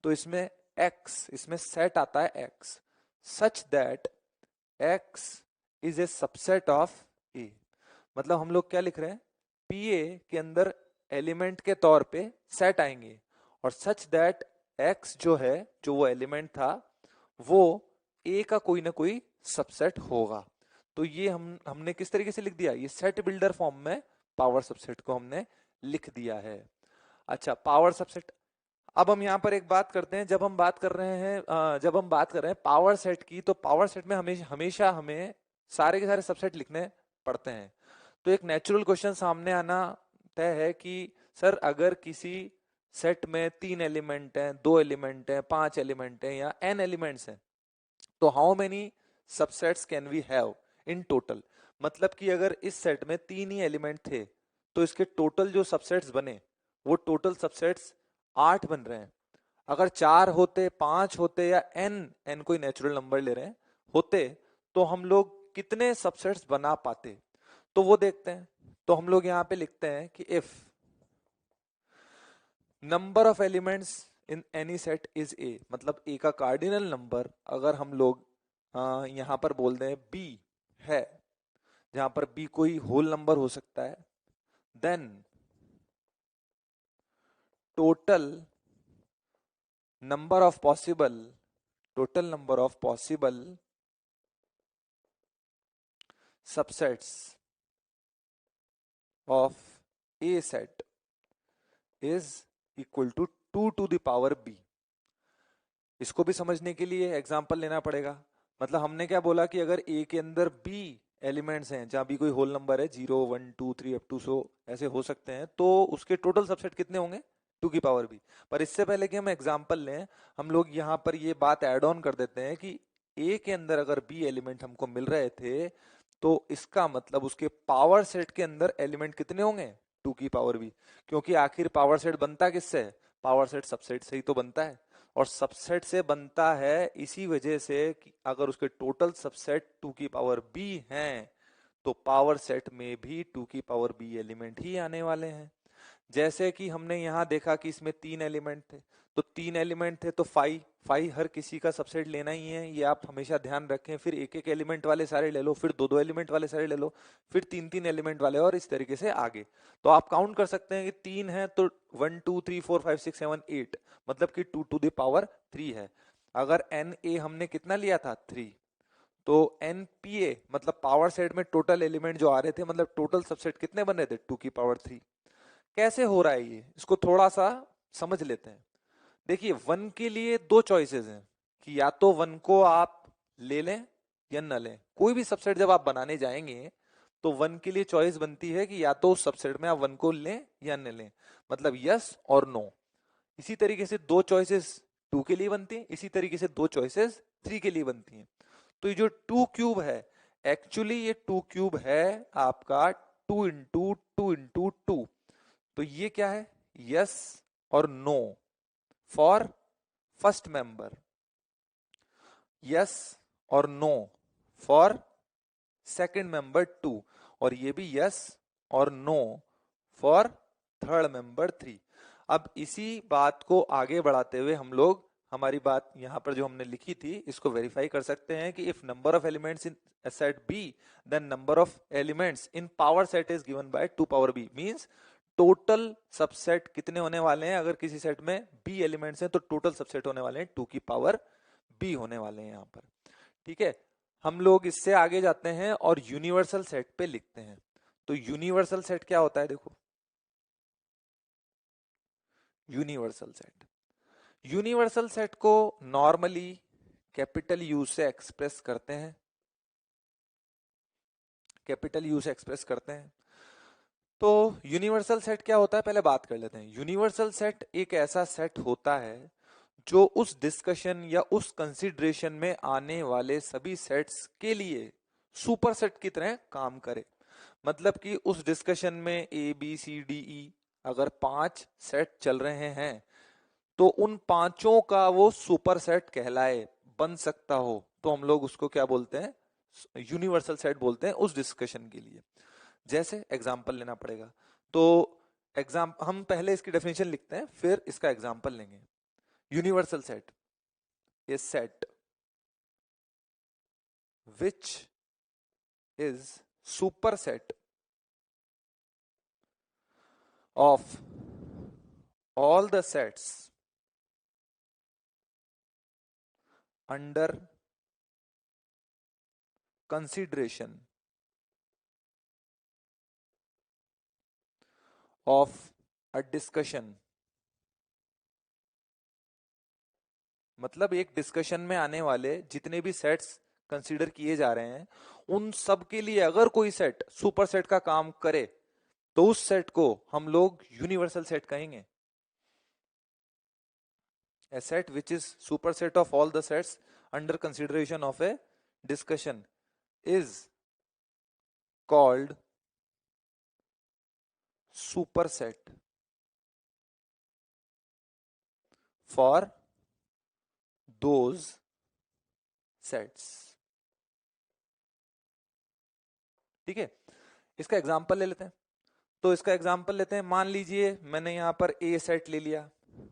तो इसमें x, इसमें सेट आता है x, such that x is a subset of A. मतलब हम लोग क्या लिख रहे हैं, पी ए के अंदर एलिमेंट के तौर पे सेट आएंगे, और सच दैट x जो है, जो वो एलिमेंट था, वो ए का कोई ना कोई सबसेट होगा। तो ये हमने किस तरीके से लिख दिया, ये सेट बिल्डर फॉर्म में पावर सबसेट को हमने लिख दिया है। अच्छा, पावर सबसेट। अब हम यहाँ पर एक बात करते हैं, जब हम बात कर रहे हैं पावर सेट की, तो पावर सेट में हमेशा हमेशा हमें सारे के सारे सबसेट लिखने पड़ते हैं। तो एक नेचुरल क्वेश्चन सामने आना तय है कि सर अगर किसी सेट में 3 एलिमेंट हैं, 2 एलिमेंट हैं, 5 एलिमेंट हैं या n एलिमेंट्स हैं, तो how many subsets can we have in total. मतलब कि अगर इस सेट में 3 ही एलिमेंट थे, तो इसके टोटल जो सबसेट्स बने, वो टोटल सबसेट्स 8 बन रहे हैं। अगर 4 होते, 5 होते, या n कोई नेचुरल नंबर ले रहे हैं होते, तो हम लोग कितने सबसेट्स बना पाते, तो वो देखते हैं। तो हम लोग यहाँ पे लिखते हैं कि if number of elements in any set is a, मतलब ए का कार्डिनल नंबर अगर हम लोग यहाँ पर बोल दें b है, जहां पर b कोई होल नंबर हो सकता है, then total number of possible subsets of a set is equal to 2 to the power b। इसको भी समझने के लिए एग्जांपल लेना पड़ेगा। मतलब हमने क्या बोला कि अगर a के अंदर b एलिमेंट्स हैं, जहां भी कोई होल नंबर है, 0 1 2 3 अप टू सो ऐसे हो सकते हैं, तो उसके टोटल सबसेट कितने होंगे, 2 की पावर b। पर इससे पहले कि हम एग्जांपल लें, हम लोग यहाँ पर ये बात ऐड ऑन कर देते हैं कि a के अंदर अगर b एलिमेंट हमको मिल रहे थे, तो इसका मतलब उसके पावर सेट के अंदर एलिमेंट कितने होंगे, 2 की पावर b। क्योंकि आखिर पावर सेट बनता किससे है, पावर सेट सबसेट से ही तो बनता है। और सबसेट से बनता है इसी वजह से कि अगर उसके टोटल सबसेट 2 की पावर b हैं, तो पावर सेट में भी 2 की पावर b एलिमेंट ही आने वाले हैं। जैसे कि हमने यहाँ देखा कि इसमें 3 एलिमेंट थे, तो 3 एलिमेंट थे, तो फाइव फाइव हर किसी का सबसेट लेना ही है, ये आप हमेशा ध्यान रखें। फिर एक एक एलिमेंट वाले सारे ले लो, फिर दो दो एलिमेंट वाले सारे ले लो, फिर तीन तीन एलिमेंट वाले, और इस तरीके से आगे। तो आप काउंट कर सकते हैं कि 3 है तो 1 2 3 4 5 6 7 8, मतलब कि 2 टू द पावर 3 है। अगर एन ए हमने कितना लिया था, 3, तो एन पी ए मतलब पावर सेट में टोटल एलिमेंट जो आ रहे थे, मतलब टोटल सबसेट कितने बन रहे थे, 2 की पावर 3। कैसे हो रहा है ये, इसको थोड़ा सा समझ लेते हैं। देखिए, वन के लिए दो चॉइसेस हैं कि या तो वन को आप ले लें या न लें। कोई भी सबसेट जब आप बनाने जाएंगे, तो वन के लिए चॉइस बनती है कि या तो उस सबसेट में आप वन को लें या न लें, मतलब यस और नो। इसी तरीके से दो चॉइसेस 2 के लिए बनती हैं, इसी तरीके से दो चॉइसेस 3 के लिए बनती हैं। तो ये जो 2 क्यूब है, एक्चुअली ये 2 क्यूब है आपका 2 इंटू 2 इंटू 2। तो ये क्या है, यस और no for first member, yes और नो फॉर सेकंड मेंबर 2, और ये भी यस और नो फॉर थर्ड मेंबर 3। अब इसी बात को आगे बढ़ाते हुए हम लोग हमारी बात यहाँ पर जो हमने लिखी थी, इसको वेरीफाई कर सकते हैं कि if number of elements in set B, then number of elements in power set is given by 2 power B. Means total subset कितने होने वाले हैं, अगर किसी सेट में बी एलिमेंट्स हैं, तो टोटल सबसेट होने वाले हैं 2 की पावर बी होने वाले हैं यहाँ पर। ठीक है, हम लोग इससे आगे जाते हैं और यूनिवर्सल सेट पे लिखते हैं। तो यूनिवर्सल सेट क्या होता है, देखो, यूनिवर्सल सेट, यूनिवर्सल सेट को नॉर्मली कैपिटल यू से एक्सप्रेस करते हैं, कैपिटल यू से एक्सप्रेस करते हैं। तो यूनिवर्सल सेट क्या होता है, पहले बात कर लेते हैं। यूनिवर्सल सेट एक ऐसा सेट होता है जो उस डिस्कशन या उस कंसिडरेशन में आने वाले सभी सेट्स के लिए सुपर सेट की तरह काम करे। मतलब कि उस डिस्कशन में A B C D E अगर 5 सेट चल रहे हैं, तो उन पांचों का वो सुपर सेट कहलाए, बन सकता हो, तो हम लोग उसको क्या बोलते हैं, यूनिवर्सल सेट बोलते हैं उस डिस्कशन के लिए। जैसे एग्जांपल लेना पड़ेगा, तो हम पहले इसकी डेफिनेशन लिखते हैं फिर इसका एग्जाम्पल लेंगे। Universal set is set which is superset of all the sets under consideration of a discussion। मतलब एक डिस्कशन में आने वाले जितने भी सेट्स कंसीडर किए जा रहे हैं उन सब के लिए अगर कोई सेट सुपर सेट का काम करे तो उस सेट को हम लोग यूनिवर्सल सेट कहेंगे। A set which is superset of all the sets under consideration of a discussion is called superset for those sets। ठीक है, इसका एग्जांपल ले लेते हैं। तो इसका एग्जांपल लेते हैं, मान लीजिए मैंने यहां पर ए सेट ले लिया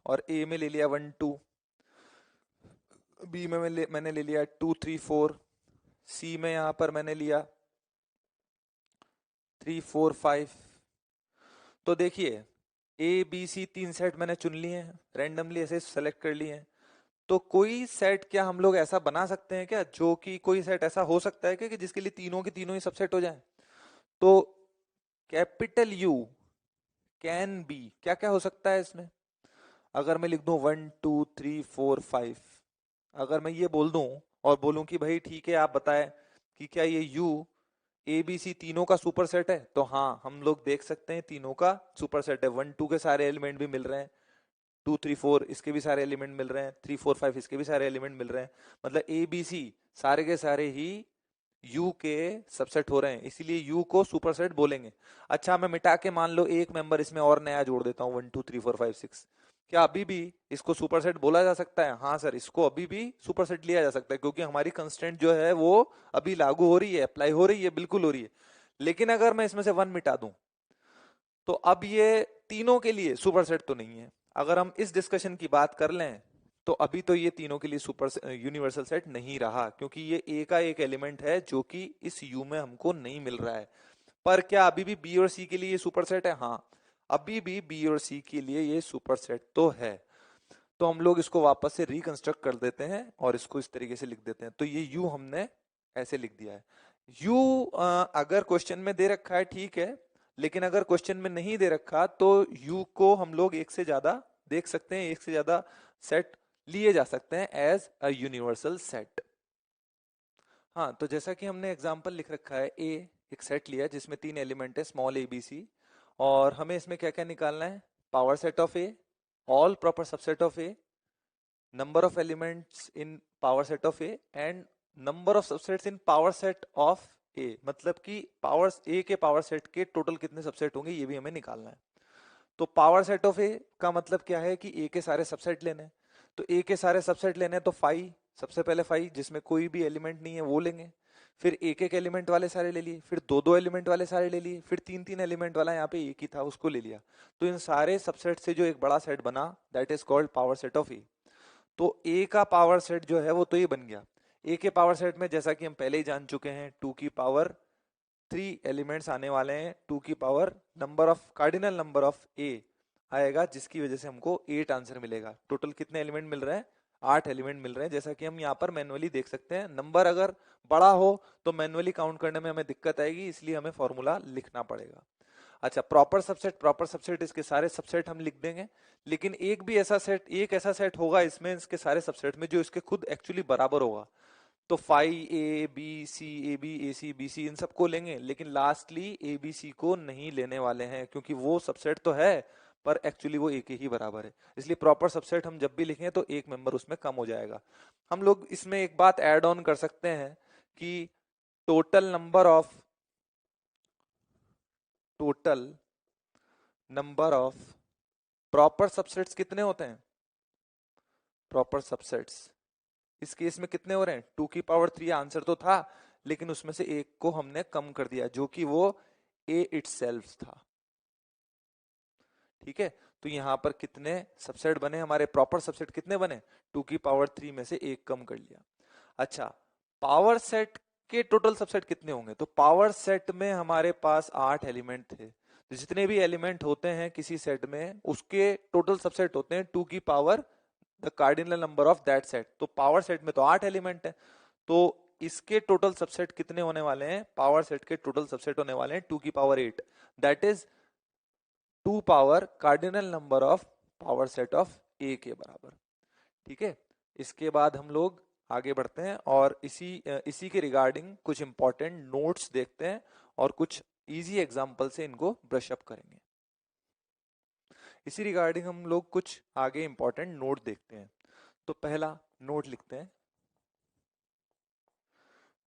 और ए में ले लिया 1 2, बी में मैंने ले लिया 2 3 4, सी में यहां पर मैंने लिया 3 4 5। तो देखिए ए बी सी 3 सेट मैंने चुन लिए हैं, रैंडमली ऐसे सेलेक्ट कर लिए हैं। तो कोई सेट क्या हम लोग ऐसा बना सकते हैं क्या, जो कि कोई सेट ऐसा हो सकता है क्या कि जिसके लिए तीनों के तीनों ही सबसेट हो जाए? तो कैपिटल यू कैन बी, क्या क्या हो सकता है इसमें? अगर मैं लिख दूं 1 2 3 4 5, अगर मैं ये बोल दूं और बोलूं कि भाई ठीक है आप बताएं कि क्या ये यू ए बी सी तीनों का सुपर सेट है, तो हाँ हम लोग देख सकते हैं तीनों का सुपर सेट है। 1 2 के सारे एलिमेंट भी मिल रहे हैं, 2 3 4 इसके भी सारे एलिमेंट मिल रहे हैं, 3 4 5 इसके भी सारे एलिमेंट मिल रहे हैं। मतलब ए बी सी सारे के सारे ही यू के सबसेट हो रहे हैं, इसीलिए यू को सुपरसेट बोलेंगे। अच्छा मैं मिटा के मान लो एक मेंबर इसमें और नया जोड़ देता हूँ 1 2 3 4 5 6, क्या अभी भी इसको सुपरसेट बोला जा सकता है? हाँ सर, इसको अभी भी सुपरसेट लिया जा सकता है क्योंकि हमारी कंस्ट्रेंट जो है वो अभी लागू हो रही है, अप्लाई हो रही है, बिल्कुल हो रही है। लेकिन अगर मैं इसमें से 1 मिटा दूं तो अब ये तीनों के लिए सुपरसेट तो नहीं है। अगर हम इस डिस्कशन की बात कर लें तो अभी तो ये तीनों के लिए सुपर यूनिवर्सल सेट नहीं रहा क्योंकि ये ए का एक एलिमेंट है जो कि इस यू में हमको नहीं मिल रहा है। पर क्या अभी भी बी और सी के लिए ये सुपर सेट है? हाँ, अभी भी बी और सी के लिए ये सुपर सेट तो है। तो हम लोग इसको वापस से रिकंस्ट्रक्ट कर देते हैं और इसको इस तरीके से लिख देते हैं। तो ये यू हमने ऐसे लिख दिया है। यू अगर क्वेश्चन में दे रखा है ठीक है, लेकिन अगर क्वेश्चन में नहीं दे रखा तो यू को हम लोग एक से ज्यादा देख सकते हैं, एक से ज्यादा सेट लिए जा सकते हैं एज अ यूनिवर्सल सेट। हाँ, तो जैसा कि हमने एग्जांपल लिख रखा है, ए एक सेट लिया जिसमें 3 एलिमेंट है स्मॉल ए बी सी, और हमें इसमें क्या क्या निकालना है? Power set of A, all proper subset of A, number of elements in power set of A and number of subsets in power set of A। मतलब कि पावर A के पावर सेट के टोटल कितने subset होंगे ये भी हमें निकालना है। तो पावर सेट ऑफ A का मतलब क्या है कि A के सारे सबसेट लेने हैं। तो A के सारे सबसेट लेने हैं तो 5, सबसे पहले 5 जिसमें कोई भी एलिमेंट नहीं है वो लेंगे, फिर एक एक एलिमेंट वाले सारे ले लिए, फिर दो दो एलिमेंट वाले सारे ले लिए, फिर तीन तीन एलिमेंट वाला यहाँ पे एक ही था उसको ले लिया। तो इन सारे सबसेट से जो एक बड़ा सेट बना that is called power set of A. तो ए का पावर सेट जो है वो तो ये बन गया। ए के पावर सेट में जैसा कि हम पहले ही जान चुके हैं 2 की पावर 3 एलिमेंट्स आने वाले हैं, 2 की power number of cardinal number of A आएगा जिसकी वजह से हमको 8 आंसर मिलेगा। टोटल कितने एलिमेंट मिल रहे हैं? 8 एलिमेंट मिल रहे हैं। जैसा कि हम यहाँ पर मैनुअली देख सकते हैं, नंबर अगर बड़ा हो तो मैनुअली काउंट करने में हमें दिक्कत आएगी, इसलिए हमें फॉर्मूला लिखना पड़ेगा। अच्छा, प्रॉपर सबसेट इसके सारे सबसेट हम लिख देंगे, लेकिन एक ऐसा सेट होगा इसमें इसके सारे सबसेट में जो इसके खुद एक्चुअली बराबर होगा। तो 5 A B C A B AC BC इन सबको लेंगे, लेकिन लास्टली ABC को नहीं लेने वाले हैं क्योंकि वो सबसेट तो है पर एक्चुअली वो एक ही बराबर है। इसलिए प्रॉपर सबसेट हम जब भी लिखें तो एक मेंबर उसमें कम हो जाएगा। हम लोग इसमें एक बात ऐड ऑन कर सकते हैं कि total number of proper subsets कितने होते हैं? प्रॉपर सबसेट्स इस केस में कितने हो रहे हैं? 2 की पावर 3 आंसर तो था, लेकिन उसमें से एक को हमने कम कर दिया जो कि वो ए इटसेल्फ था। ठीक है, तो यहाँ पर कितने सबसेट बने हमारे, प्रॉपर सबसेट कितने बने, 2 की पावर 3 में से एक कम कर लिया। अच्छा, पावर सेट के टोटल सबसेट कितने होंगे, तो पावर सेट में हमारे पास 8 एलिमेंट थे, तो जितने भी एलिमेंट होते हैं किसी सेट में उसके टोटल सबसेट होते हैं 2 की power the cardinal number of that set. तो पावर सेट में तो 8 एलिमेंट है, तो इसके टोटल सबसेट कितने होने वाले हैं, पावर सेट के टोटल सबसेट होने वाले हैं 2 की power 8, that is 2 power cardinal number of power set of A के बराबर। ठीक है, इसके बाद हम लोग आगे बढ़ते हैं और इसी के रिगार्डिंग कुछ इंपॉर्टेंट नोट्स देखते हैं और कुछ इजी एग्जांपल से इनको ब्रश अप करेंगे। इसी रिगार्डिंग हम लोग कुछ आगे इंपॉर्टेंट नोट देखते हैं। तो पहला नोट लिखते हैं,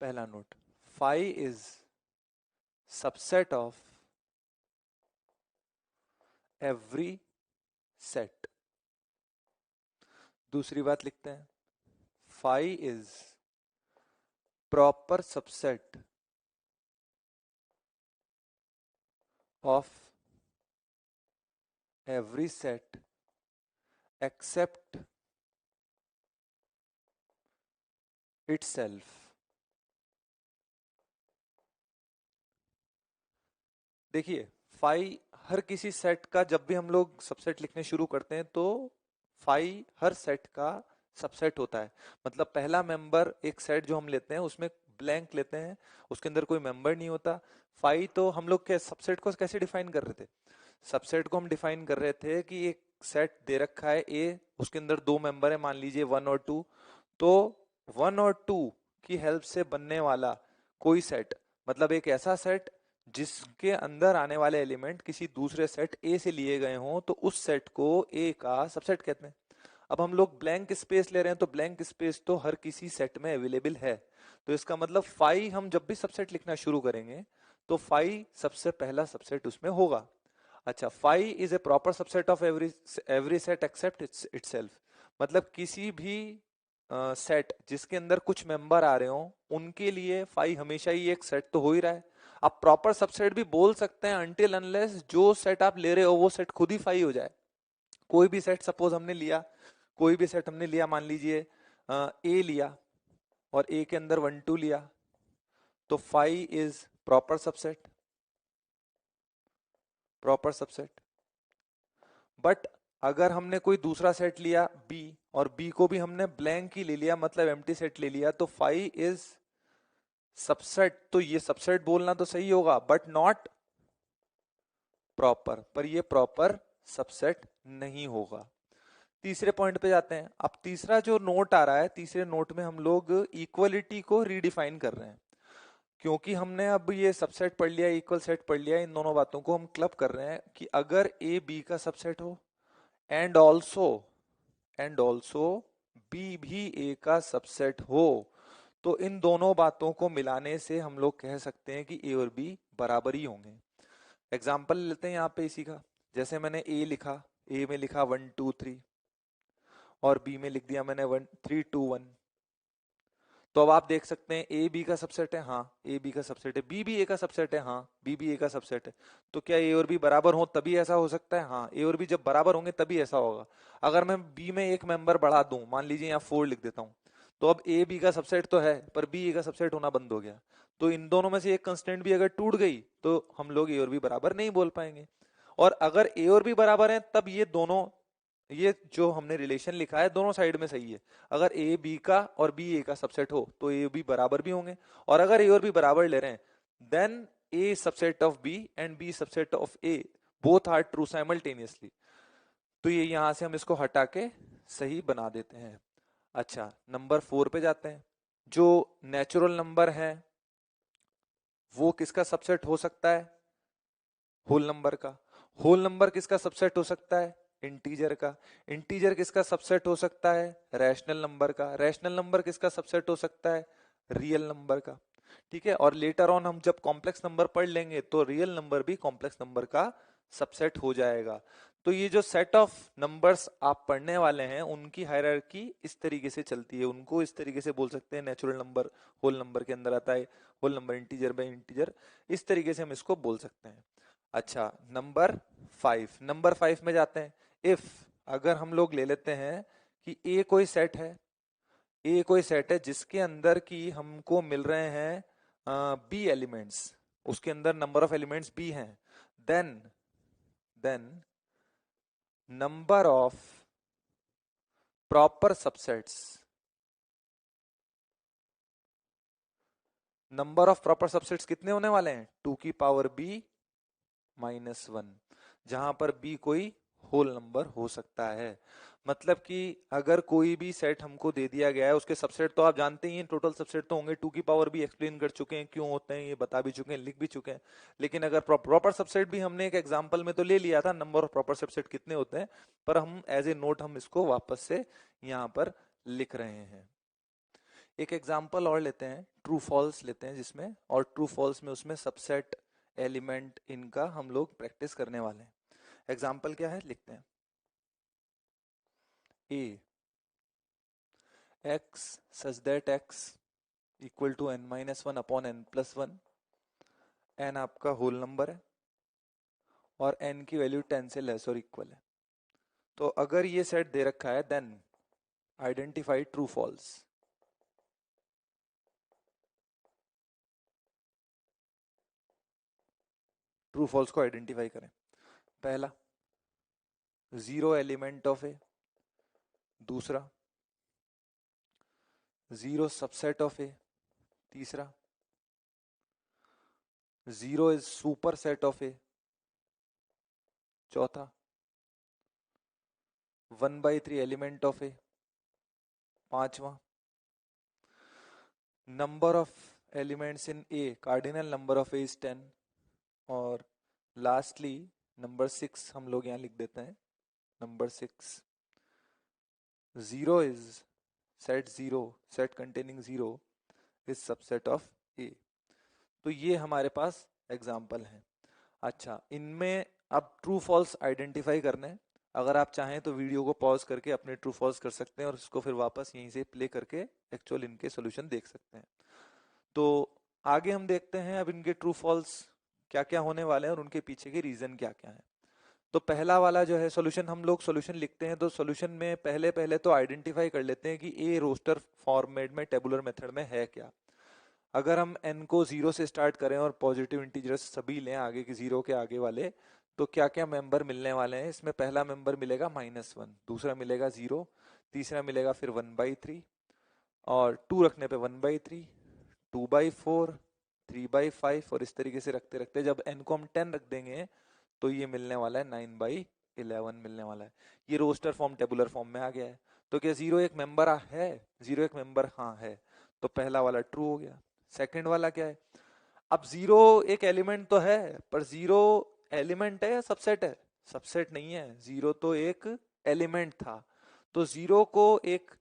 पहला note, phi is subset of every set. दूसरी बात लिखते हैं, phi is proper subset of every set except itself। देखिए, फाई हर किसी सेट का, जब भी हम लोग सबसेट लिखने शुरू करते हैं तो फाई हर सेट का सबसेट होता है। मतलब पहला मेंबर एक सेट जो हम लेते हैं उसमें ब्लैंक लेते हैं, उसके अंदर कोई मेंबर नहीं होता। फाई तो हम लोग के सबसेट को कैसे डिफाइन कर रहे थे, सबसेट को हम डिफाइन कर रहे थे कि एक सेट दे रखा है ए, उसके अंदर दो मेंबर है, मान लीजिए 1 और 2, तो 1 और 2 की हेल्प से बनने वाला कोई सेट, मतलब एक ऐसा सेट जिसके अंदर आने वाले एलिमेंट किसी दूसरे सेट ए से लिए गए हों, तो उस सेट को ए का सबसेट कहते हैं। अब हम लोग ब्लैंक स्पेस ले रहे हैं, तो ब्लैंक स्पेस तो हर किसी सेट में अवेलेबल है, तो इसका मतलब फाई हम जब भी सबसेट लिखना शुरू करेंगे तो फाई सबसे पहला सबसेट उसमें होगा। अच्छा, phi is a proper subset of every set except itself. मतलब किसी भी सेट जिसके अंदर कुछ मेंबर आ रहे हो उनके लिए फाई हमेशा ही एक सेट तो हो ही रहा है। आप प्रॉपर सबसेट भी बोल सकते हैं अनटिल अनलेस जो सेट आप ले रहे हो वो सेट खुद ही फाई हो जाए। कोई भी सेट सपोज हमने लिया, कोई भी सेट हमने लिया, मान लीजिए ए लिया और ए के अंदर 1 2 लिया, तो phi is proper subset, proper subset. But अगर हमने कोई दूसरा सेट लिया बी और बी को भी हमने ब्लैंक ही ले लिया, मतलब एम्प्टी सेट ले लिया, तो फाई इज सबसेट। तो ये सबसेट बोलना तो सही होगा बट नॉट प्रॉपर, पर ये प्रॉपर सबसेट नहीं होगा। तीसरे पॉइंट पे जाते हैं। अब तीसरा जो नोट आ रहा है, तीसरे नोट में हम लोग इक्वलिटी को रीडिफाइन कर रहे हैं, क्योंकि हमने अब ये सबसेट पढ़ लिया, इक्वल सेट पढ़ लिया, इन दोनों बातों को हम क्लब कर रहे हैं कि अगर ए बी का सबसेट हो एंड ऑल्सो बी भी ए का सबसेट हो, तो इन दोनों बातों को मिलाने से हम लोग कह सकते हैं कि ए और बी बराबर ही होंगे। एग्जाम्पल लेते हैं यहाँ पे इसी का, जैसे मैंने ए लिखा, ए में लिखा 1 2 3 और बी में लिख दिया मैंने 1 3 2 1। तो अब आप देख सकते हैं ए बी का सबसेट है, हाँ ए बी का सबसेट है, बी भी ए का सबसेट है, हाँ बी भी ए का सबसेट है। तो क्या ए और बी बराबर हो तभी ऐसा हो सकता है, हाँ ए और बी जब बराबर होंगे तभी ऐसा होगा। अगर मैं बी में एक मेंबर बढ़ा दूं, मान लीजिए यहाँ 4 लिख देता हूँ, तो अब ए बी का सबसेट तो है पर बी ए का सबसेट होना बंद हो गया। तो इन दोनों में से एक कंस्टेंट भी अगर टूट गई तो हम लोग ए और बी बराबर नहीं बोल पाएंगे। और अगर ए और बी बराबर हैं तब ये दोनों, ये जो हमने रिलेशन लिखा है दोनों साइड में सही है। अगर ए बी का और बी ए का सबसेट हो तो ए बी बराबर भी होंगे, और अगर ए और बी बराबर ले रहे हैं then A subset of B and B subset of A both are true simultaneously. तो ये यहां से हम इसको हटा के सही बना देते हैं। अच्छा, नंबर 4 पे जाते हैं। जो नेचुरल नंबर है वो किसका सबसेट हो सकता है, होल नंबर का। होल नंबर किसका सबसेट हो सकता है, इंटीजर का। इंटीजर किसका सबसेट हो सकता है, रैशनल नंबर का। रैशनल नंबर किसका सबसेट हो सकता है, रियल नंबर का। ठीक है, और लेटर ऑन हम जब कॉम्प्लेक्स नंबर पढ़ लेंगे तो रियल नंबर भी कॉम्प्लेक्स नंबर का सबसेट हो जाएगा। तो ये जो सेट ऑफ नंबर्स आप पढ़ने वाले हैं उनकी हायरार्की इस तरीके से चलती है, उनको इस तरीके से बोल सकते हैं नेचुरल नंबर होल नंबर के अंदर आता है, whole number integer by integer, इस तरीके से हम इसको बोल सकते हैं। अच्छा, नंबर 5 में जाते हैं। इफ, अगर हम लोग ले लेते हैं कि ए कोई सेट है, ए कोई सेट है जिसके अंदर की हमको मिल रहे हैं बी एलिमेंट्स, उसके अंदर नंबर ऑफ एलिमेंट्स बी हैं, then then number of proper subsets, number of proper subsets कितने होने वाले हैं, 2 की पावर b-1, जहां पर b कोई होल नंबर हो सकता है। मतलब कि अगर कोई भी सेट हमको दे दिया गया है, उसके सबसेट तो आप जानते ही हैं, टोटल सबसेट तो होंगे 2 की पावर b, एक्सप्लेन कर चुके हैं क्यों होते हैं, ये बता भी चुके हैं, लिख भी चुके हैं। लेकिन अगर प्रॉपर सबसेट भी हमने एक एग्जांपल में तो ले लिया था, नंबर ऑफ प्रॉपर सबसेट कितने होते हैं, पर हम एज ए नोट हम इसको वापस से यहाँ पर लिख रहे हैं। एक एग्जांपल और लेते हैं, ट्रू फॉल्स लेते हैं जिसमें, और ट्रू फॉल्स में उसमें सबसेट एलिमेंट इनका हम लोग प्रैक्टिस करने वाले हैं। एग्जांपल क्या है, लिखते हैं। A x such that x equal to n-1/n+1, n आपका होल नंबर है और एन की वैल्यू 10 से लेस और इक्वल है। तो अगर ये सेट दे रखा है, then identify true false. True false को आइडेंटिफाई करें। पहला, जीरो एलिमेंट ऑफ ए। दूसरा, जीरो सबसेट ऑफ ए। तीसरा, zero is super set of A. चौथा, 1/3 एलिमेंट ऑफ ए। पांचवा, number of elements in A, cardinal number of A is 10। और lastly number 6 हम लोग यहां लिख देते हैं। Number 6, zero is set zero, set containing zero is subset of A. तो ये हमारे पास एग्जाम्पल है। अच्छा, इनमें अब ट्रू फॉल्स आइडेंटिफाई करने हैं। अगर आप चाहें तो वीडियो को पॉज करके अपने ट्रू फॉल्स कर सकते हैं और इसको फिर वापस यहीं से प्ले करके एक्चुअल इनके सॉल्यूशन देख सकते हैं। तो आगे हम देखते हैं अब इनके ट्रू फॉल्स क्या क्या होने वाले हैं और उनके पीछे के रीजन क्या क्या है। तो पहला वाला जो है सॉल्यूशन, हम लोग सॉल्यूशन लिखते हैं तो सॉल्यूशन में पहले पहले तो आइडेंटिफाई कर लेते हैं कि ए रोस्टर फॉर्मेट में टेबुलर मेथड में है क्या। अगर हम n को जीरो से स्टार्ट करें और पॉजिटिव इंटीजर्स सभी लें आगे के जीरो के आगे वाले, तो क्या क्या मेंबर मिलने वाले हैं इसमें। पहला मेंबर मिलेगा -1, दूसरा मिलेगा 0, तीसरा मिलेगा फिर 1/3, और 2 रखने पे 1/3, 2/4, 3/5, और इस तरीके से रखते रखते जब n को हम 10 रख देंगे तो ये मिलने वाला है 9/11 मिलने वाला है। ये रोस्टर फॉर्म टेबुलर फॉर्म में आ गया है। तो क्या जीरो एक मेंबर है, जीरो एक मेंबर हाँ है, तो पहला वाला ट्रू हो गया। सेकंड वाला क्या है, अब जीरो एक एलिमेंट तो है, पर जीरो एलिमेंट है या सबसेट है, सबसेट नहीं है, जीरो तो एक एलिमेंट था। तो जीरो को एक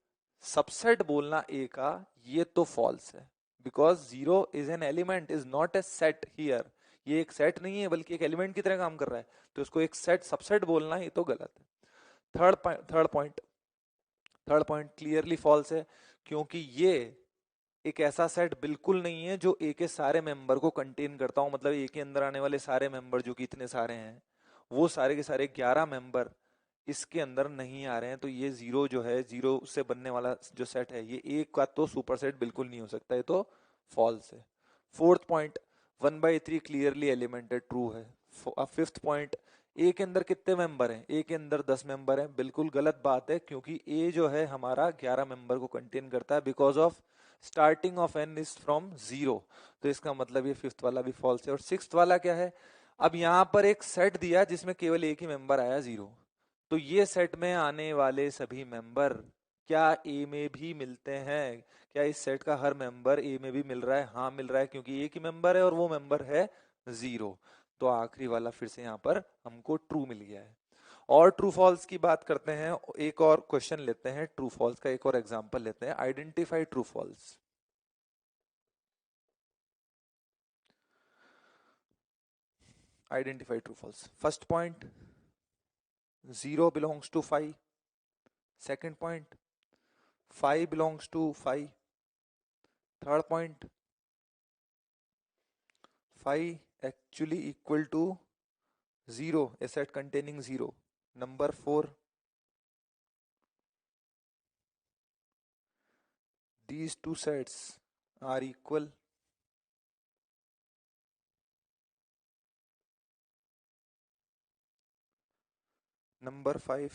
सबसेट बोलना ए का, ये तो फॉल्स है, because zero is an element, is not a set here. ये एक सेट नहीं है बल्कि एक एलिमेंट की तरह काम कर रहा है, तो इसको एक सेट सबसेट बोलना ये तो गलत है। थर्ड पॉइंट क्लियरली फॉल्स है, क्योंकि ये एक ऐसा सेट बिल्कुल नहीं है जो ए के सारे मेंबर को कंटेन करता हो। मतलब ए के अंदर आने वाले सारे मेंबर जो कि इतने सारे हैं, वो सारे के सारे 11 मेंबर इसके अंदर नहीं आ रहे हैं। तो ये जीरो जो है, जीरो से बनने वाला जो सेट है, ये एक का तो सुपर सेट बिल्कुल नहीं हो सकता, ये तो फॉल्स है। फोर्थ पॉइंट, 1/3 क्लियरली एलिमेंटेड, ट्रू है। फिफ्थ पॉइंट, ए के अंदर कितने मेंबर हैं, ए के अंदर 10 मेंबर हैं, बिल्कुल गलत बात है, क्योंकि ए जो है हमारा 11 मेंबर को कंटेन करता है, because of starting of n is from zero. तो इसका मतलब ये फिफ्थ वाला भी फॉल्स है। और सिक्स्थ वाला क्या है, अब यहां पर एक सेट दिया जिसमें केवल एक ही मेंबर आया, जीरो। तो ये सेट में आने वाले सभी मेंबर क्या ए में भी मिलते हैं, क्या इस सेट का हर मेंबर ए में भी मिल रहा है, हाँ मिल रहा है, क्योंकि एक ही मेंबर है और वो मेंबर है जीरो। तो आखिरी वाला फिर से यहाँ पर हमको ट्रू मिल गया है। और ट्रू फॉल्स की बात करते हैं, एक और क्वेश्चन लेते हैं, ट्रू फॉल्स का एक और एग्जांपल लेते हैं। Identify true false. Identify true false. First point, zero belongs to 5। Second point, 5 belongs to 5। Third point, 5 actually equal to zero, a set containing zero. Number 4, these two sets are equal. Number 5,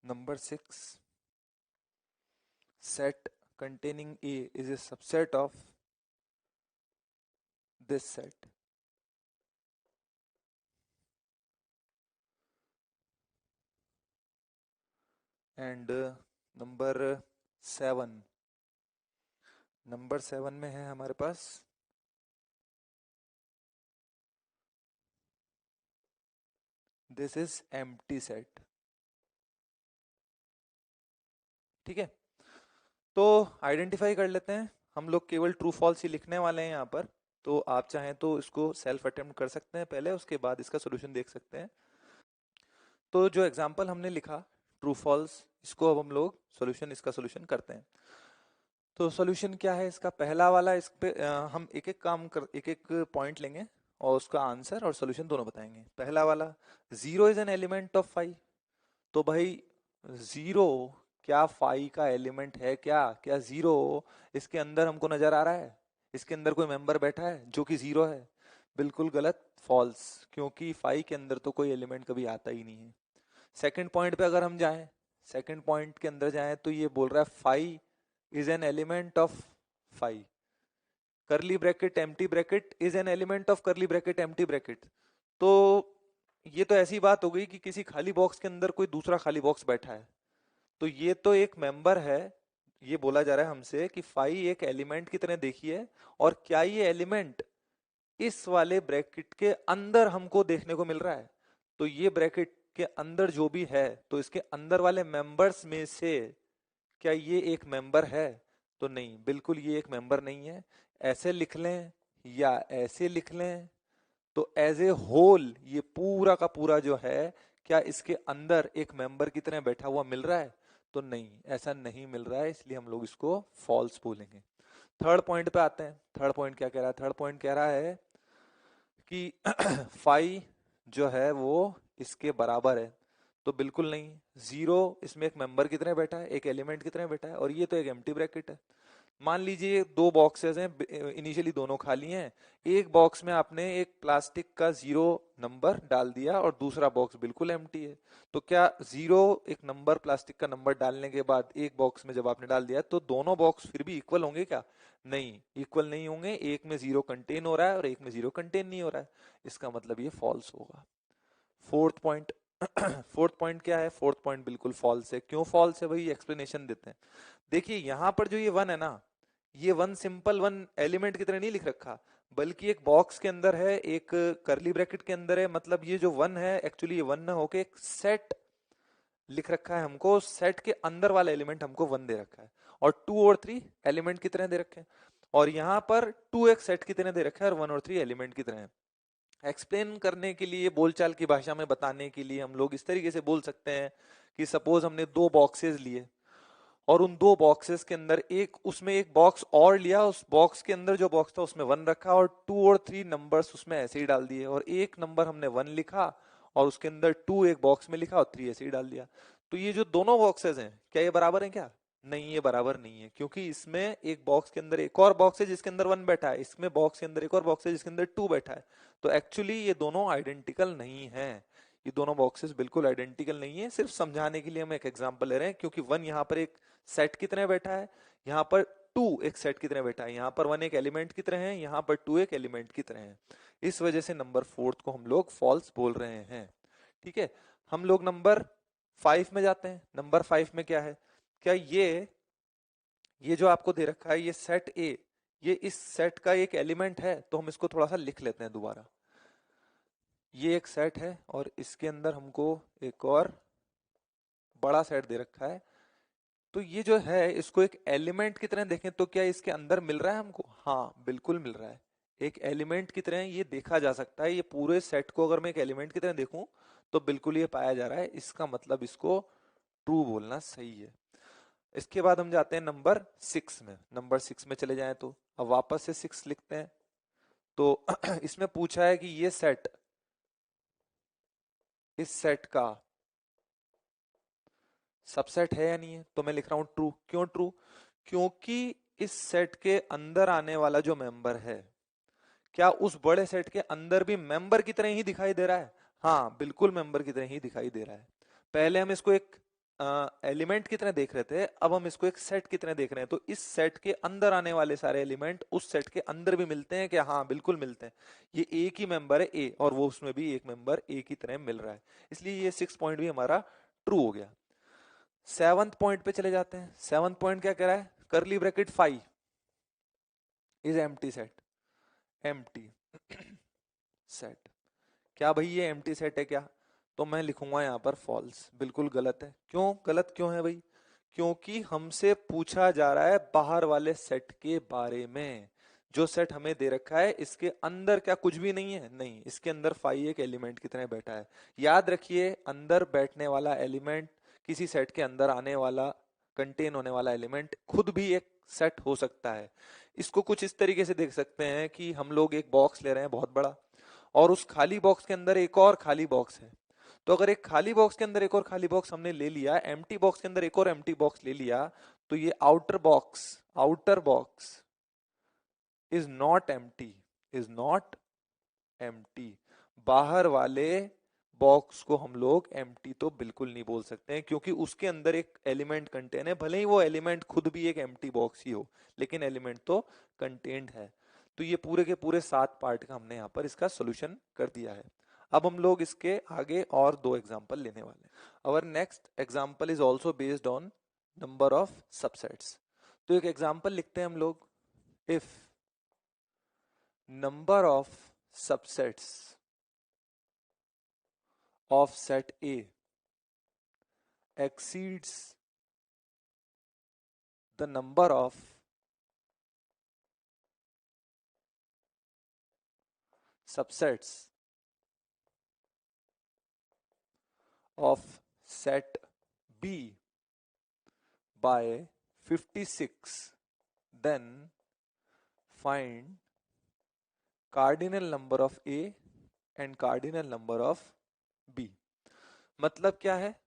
number 6, set containing A is a subset of this set. And number 7, number 7 में है हमारे पास this is empty set. ठीक है, तो identify कर लेते हैं। हम लोग केवल ट्रू फॉल्स ही लिखने वाले हैं यहाँ पर, तो आप चाहें तो इसको सेल्फ अटेम्प्ट कर सकते हैं पहले, उसके बाद इसका सोल्यूशन देख सकते हैं। तो जो एग्जाम्पल हमने लिखा ट्रू फॉल्स, इसको अब हम लोग सोल्यूशन, इसका सोल्यूशन करते हैं। तो सोल्यूशन क्या है इसका? पहला वाला, इस पे हम एक एक काम कर, एक एक पॉइंट लेंगे और उसका आंसर और सोल्यूशन दोनों बताएंगे। पहला वाला, zero is an element of five. तो भाई जीरो क्या फाइव का एलिमेंट है क्या? क्या जीरो इसके अंदर हमको नजर आ रहा है? इसके अंदर कोई मेंबर बैठा है जो कि जीरो है? बिल्कुल गलत, फॉल्स, क्योंकि फाइव के अंदर तो कोई एलिमेंट कभी आता ही नहीं है। सेकंड पॉइंट पे अगर हम जाएं, सेकंड पॉइंट के अंदर जाएं तो ये बोल रहा है five is an element of five, करली bracket empty bracket is an element of करली ब्रैकेट एम्प्टी ब्रैकेट। तो ये तो ऐसी बात हो गई कि किसी खाली बॉक्स के अंदर कोई दूसरा खाली बॉक्स बैठा है, तो ये तो एक मेंबर है। ये बोला जा रहा है हमसे कि फाइव एक एलिमेंट की तरह देखिए, और क्या ये एलिमेंट इस वाले ब्रैकेट के अंदर हमको देखने को मिल रहा है? तो ये ब्रैकेट के अंदर जो भी है, तो इसके अंदर वाले मेंबर्स में से क्या ये एक मेंबर है? तो नहीं, बिल्कुल ये एक मेंबर नहीं है। ऐसे लिख लें या ऐसे लिख लें, तो एज ए होल ये पूरा का पूरा जो है, क्या इसके अंदर एक मेंबर की तरह बैठा हुआ मिल रहा है? तो नहीं, ऐसा नहीं मिल रहा है, इसलिए हम लोग इसको फॉल्स बोलेंगे। थर्ड पॉइंट पे आते हैं। थर्ड पॉइंट क्या कह रहा है? थर्ड पॉइंट कह रहा है कि फाइव जो है वो इसके बराबर है। तो बिल्कुल नहीं, जीरो इसमें एक मेंबर की तरह बैठा है, एक एलिमेंट की तरह बैठा है, और ये तो एक एम्प्टी ब्रैकेट है। मान लीजिए दो बॉक्सेस हैं, इनिशियली दोनों खाली हैं। एक बॉक्स में आपने एक प्लास्टिक का जीरो नंबर डाल दिया और दूसरा बॉक्स बिल्कुल एम्प्टी है। तो क्या जीरो एक नंबर, प्लास्टिक का नंबर डालने के बाद एक बॉक्स में जब आपने डाल दिया, तो दोनों बॉक्स फिर भी इक्वल होंगे क्या? नहीं, इक्वल नहीं होंगे। एक में जीरो कंटेन हो रहा है और एक में जीरो कंटेन नहीं हो रहा है, इसका मतलब ये फॉल्स होगा। फोर्थ पॉइंट फोर्थ पॉइंट क्या है? फोर्थ पॉइंट बिल्कुल फॉल्स है। क्यों फॉल्स है भाई? एक्सप्लेनेशन देते हैं। देखिए यहां पर जो ये वन है ना, ये वन सिंपल वन एलिमेंट की तरह नहीं लिख रखा, बल्कि एक बॉक्स के अंदर है, एक करली ब्रैकेट के अंदर है। मतलब ये जो वन है, एक्चुअली ये वन ना होके एक सेट लिख रखा है हमको, सेट के अंदर वाला एलिमेंट हमको वन दे रखा है, और टू और थ्री एलिमेंट की तरह दे रखे हैं। और यहाँ पर टू एक सेट की तरह दे रखा है और वन और थ्री एलिमेंट की तरह है। एक्सप्लेन करने के लिए, बोलचाल की भाषा में बताने के लिए हम लोग इस तरीके से बोल सकते हैं कि सपोज हमने दो बॉक्सेस लिए, और उन दो बॉक्सेस के अंदर एक, उसमें एक बॉक्स और लिया, उस बॉक्स के अंदर जो बॉक्स था उसमें वन रखा, और टू और थ्री नंबर्स उसमें ऐसे ही डाल दिए, और एक नंबर हमने वन लिखा और उसके अंदर टू एक बॉक्स में लिखा और थ्री ऐसे ही डाल दिया। तो ये जो दोनों बॉक्सेस हैं, क्या ये बराबर हैं क्या? नहीं, ये बराबर नहीं है, क्योंकि इसमें एक बॉक्स के अंदर एक और बॉक्स है जिसके अंदर वन बैठा है, इसमें बॉक्स के अंदर एक और बॉक्स है जिसके अंदर टू बैठा है। तो एक्चुअली ये दोनों आइडेंटिकल नहीं है, ये दोनों बॉक्सेस बिल्कुल आइडेंटिकल नहीं है। सिर्फ समझाने के लिए हम एक एग्जांपल ले रहे हैं, क्योंकि वन यहाँ पर एक सेट की तरह बैठा है, यहाँ पर टू एक सेट की तरह बैठा है, यहाँ पर वन एक एलिमेंट की तरह है, यहाँ पर टू एक एलिमेंट की तरह है। इस वजह से नंबर फोर्थ को हम लोग फॉल्स बोल रहे हैं। ठीक है, हम लोग नंबर फाइव में जाते हैं। नंबर फाइव में क्या है? क्या ये जो आपको दे रखा है, ये सेट ए, ये इस सेट का एक एलिमेंट है? तो हम इसको थोड़ा सा लिख लेते हैं दोबारा। ये एक सेट है और इसके अंदर हमको एक और बड़ा सेट दे रखा है। तो ये जो है, इसको एक एलिमेंट की तरह देखें तो क्या इसके अंदर मिल रहा है हमको? हाँ, बिल्कुल मिल रहा है। एक एलिमेंट की तरह ये देखा जा सकता है। ये पूरे सेट को अगर मैं एक एलिमेंट की तरह देखूं, तो बिल्कुल ये पाया जा रहा है, इसका मतलब इसको ट्रू बोलना सही है। इसके बाद हम जाते हैं नंबर 6 में। नंबर 6 में चले जाएं तो अब वापस से 6 लिखते हैं। तो इसमें पूछा है कि ये सेट, इस सेट का सबसेट है या नहीं है, तो मैं लिख रहा हूं ट्रू। क्यों ट्रू? क्योंकि इस सेट के अंदर आने वाला जो मेंबर है, क्या उस बड़े सेट के अंदर भी मेंबर की तरह ही दिखाई दे रहा है? हाँ, बिल्कुल मेंबर की तरह ही दिखाई दे रहा है। पहले हम इसको एक एलिमेंट की तरह देख रहे थे, अब हम इसको एक सेट की तरह देख रहे हैं। तो इस सेट के अंदर आने वाले सारे एलिमेंट उस सेट के अंदर भी मिलते हैं क्या? हाँ, बिल्कुल मिलते हैं। ये एक ही मेंबर है ए, और वो उसमें भी एक मेंबर ए की तरह मिल रहा है, इसलिए ये 6 पॉइंट भी हमारा ट्रू हो गया। 7th पॉइंट पे चले जाते हैं। 7th पॉइंट क्या कह रहा है? करली bracket 5 is empty set. Empty set, क्या भाई ये एम्प्टी सेट है क्या? तो मैं लिखूंगा यहाँ पर फॉल्स। बिल्कुल गलत है। क्यों गलत क्यों है भाई? क्योंकि हमसे पूछा जा रहा है बाहर वाले सेट के बारे में। जो सेट हमें दे रखा है इसके अंदर क्या कुछ भी नहीं है? नहीं, इसके अंदर फाई एक एलिमेंट की तरह बैठा है। याद रखिए, अंदर बैठने वाला एलिमेंट, किसी सेट के अंदर आने वाला, कंटेन होने वाला एलिमेंट खुद भी एक सेट हो सकता है। इसको कुछ इस तरीके से देख सकते हैं कि हम लोग एक बॉक्स ले रहे हैं बहुत बड़ा, और उस खाली बॉक्स के अंदर एक और खाली बॉक्स है। तो अगर एक खाली बॉक्स के अंदर एक और खाली बॉक्स हमने ले लिया, एम्प्टी बॉक्स के अंदर एक और एम्प्टी बॉक्स ले लिया, तो ये outer box is not empty, is not empty. बाहर वाले बॉक्स को हम लोग एम्प्टी तो बिल्कुल नहीं बोल सकते हैं, क्योंकि उसके अंदर एक एलिमेंट कंटेन है। भले ही वो एलिमेंट खुद भी एक एम्प्टी बॉक्स ही हो, लेकिन एलिमेंट तो कंटेन्ड है। तो ये पूरे के पूरे 7 पार्ट का हमने यहाँ पर इसका सोल्यूशन कर दिया है। अब हम लोग इसके आगे और 2 एग्जाम्पल लेने वाले हैं। Our next example is also based on number of subsets. तो एक एग्जाम्पल लिखते हैं हम लोग। If number of subsets of set A exceeds the number of subsets of set B by 56, then find cardinal number of A and cardinal number of B। मतलब क्या है?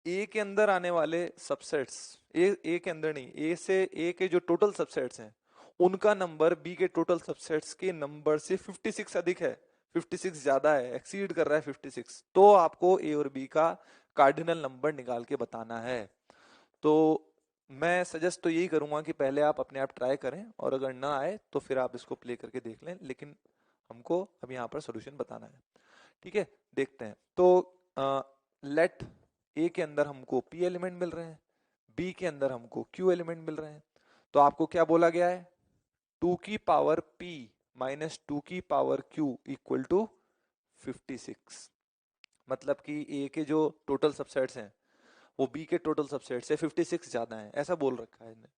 ए के अंदर आने वाले सबसेट्स, ए के अंदर नहीं, ए से ए के जो टोटल सबसेट्स हैं उनका नंबर बी के टोटल सबसेट्स के नंबर से 56 अधिक है, 56 ज्यादा है, एक्सीड कर रहा है 56। तो आपको ए और बी का कार्डिनल नंबर निकाल के बताना है। तो मैं सजेस्ट तो यही करूंगा कि पहले आप अपने आप ट्राई करें, और अगर ना आए तो फिर आप इसको प्ले करके देख लें, लेकिन हमको अब यहाँ पर सोल्यूशन बताना है। ठीक है, देखते हैं। तो लेट ए के अंदर हमको पी एलिमेंट मिल रहे हैं, बी के अंदर हमको क्यू एलिमेंट मिल रहे हैं। तो आपको क्या बोला गया है? 2 की पावर पी माइनस 2 की पावर क्यू इक्वल टू 56। मतलब कि ए के जो टोटल सबसेट्स हैं वो बी के टोटल सबसेट से 56 ज्यादा है, ऐसा बोल रखा है इन्हें।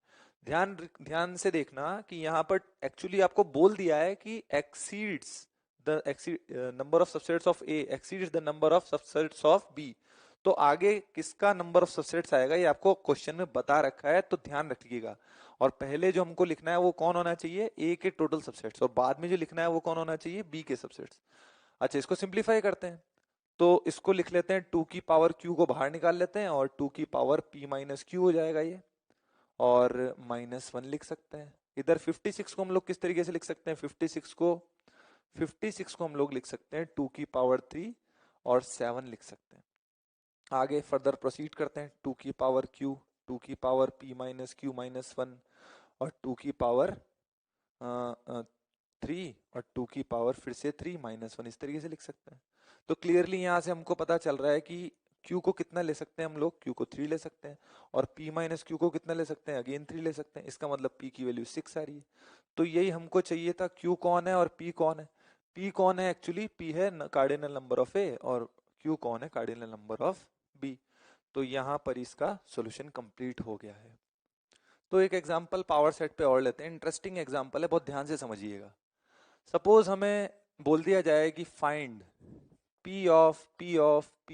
ध्यान ध्यान से देखना कि यहाँ पर एक्चुअली आपको बोल दिया है कि exceeds the number of subsets of A exceeds the number of subsets of B. तो आगे किसका नंबर ऑफ सबसेट्स आएगा ये आपको क्वेश्चन में बता रखा है, तो ध्यान रखिएगा। और पहले जो हमको लिखना है वो कौन होना चाहिए? ए के टोटल सबसेट्स, और बाद में जो लिखना है वो कौन होना चाहिए? बी के सबसेट्स। अच्छा, इसको सिंप्लीफाई करते हैं। तो इसको लिख लेते हैं, 2 की पावर क्यू को बाहर निकाल लेते हैं, और 2 की पावर पी माइनस क्यू हो जाएगा ये, और -1 लिख सकते हैं। इधर 56 को हम लोग किस तरीके से लिख सकते हैं? 56 को हम लोग लिख सकते हैं 2 की पावर 3 और 7 लिख सकते हैं। आगे फर्दर प्रोसीड करते हैं। 2 की पावर क्यू, 2 की पावर पी माइनस क्यू -1, और 2 की पावर 3, और 2 की पावर फिर से 3 -1, इस तरीके से लिख सकते हैं। तो क्लियरली यहाँ से हमको पता चल रहा है कि Q को कितना ले सकते हैं हम लोग? Q को 3 ले सकते हैं, और P माइनस क्यू को कितना ले सकते हैं? अगेन 3 ले सकते हैं। इसका मतलब P की वैल्यू 6 आ रही है। तो यही हमको चाहिए था। Q कौन है और P कौन है? P कौन है? एक्चुअली P है कार्डिनल नंबर ऑफ A, और Q कौन है? Cardinal number of B। तो यहाँ पर इसका सोल्यूशन कंप्लीट हो गया है। तो एक एग्जाम्पल पावर सेट पे और लेते हैं। इंटरेस्टिंग एग्जाम्पल है, बहुत ध्यान से समझिएगा। सपोज हमें बोल दिया जाए कि फाइंड P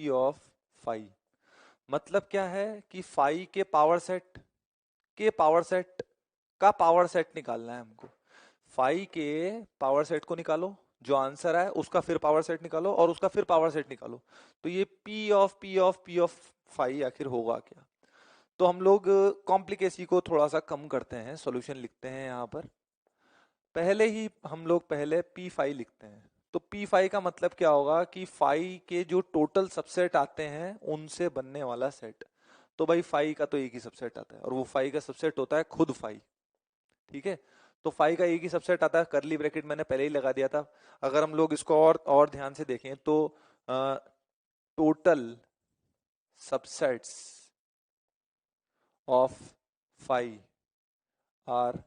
ऑफ फाई। मतलब क्या है कि फाई के पावर सेट का पावर सेट निकालना है हमको। फाई के पावर सेट को निकालो, जो आंसर आए उसका फिर पावर सेट निकालो और उसका फिर पावर सेट निकालो। तो ये P ऑफ फाई आखिर होगा क्या? तो हम लोग कॉम्प्लिकेसी को थोड़ा सा कम करते हैं, सॉल्यूशन लिखते हैं यहाँ पर। पहले ही हम लोग पहले P5 लिखते हैं। तो P5 का मतलब क्या होगा कि फाई के जो टोटल सबसेट आते हैं उनसे बनने वाला सेट। तो भाई फाई का तो एक ही सबसेट आता है और वो फाई का सबसेट होता है खुद फाई। ठीक है, तो फाई का एक ही सबसेट आता है, करली ब्रैकेट मैंने पहले ही लगा दिया था। अगर हम लोग इसको और ध्यान से देखें तो total subsets of phi are,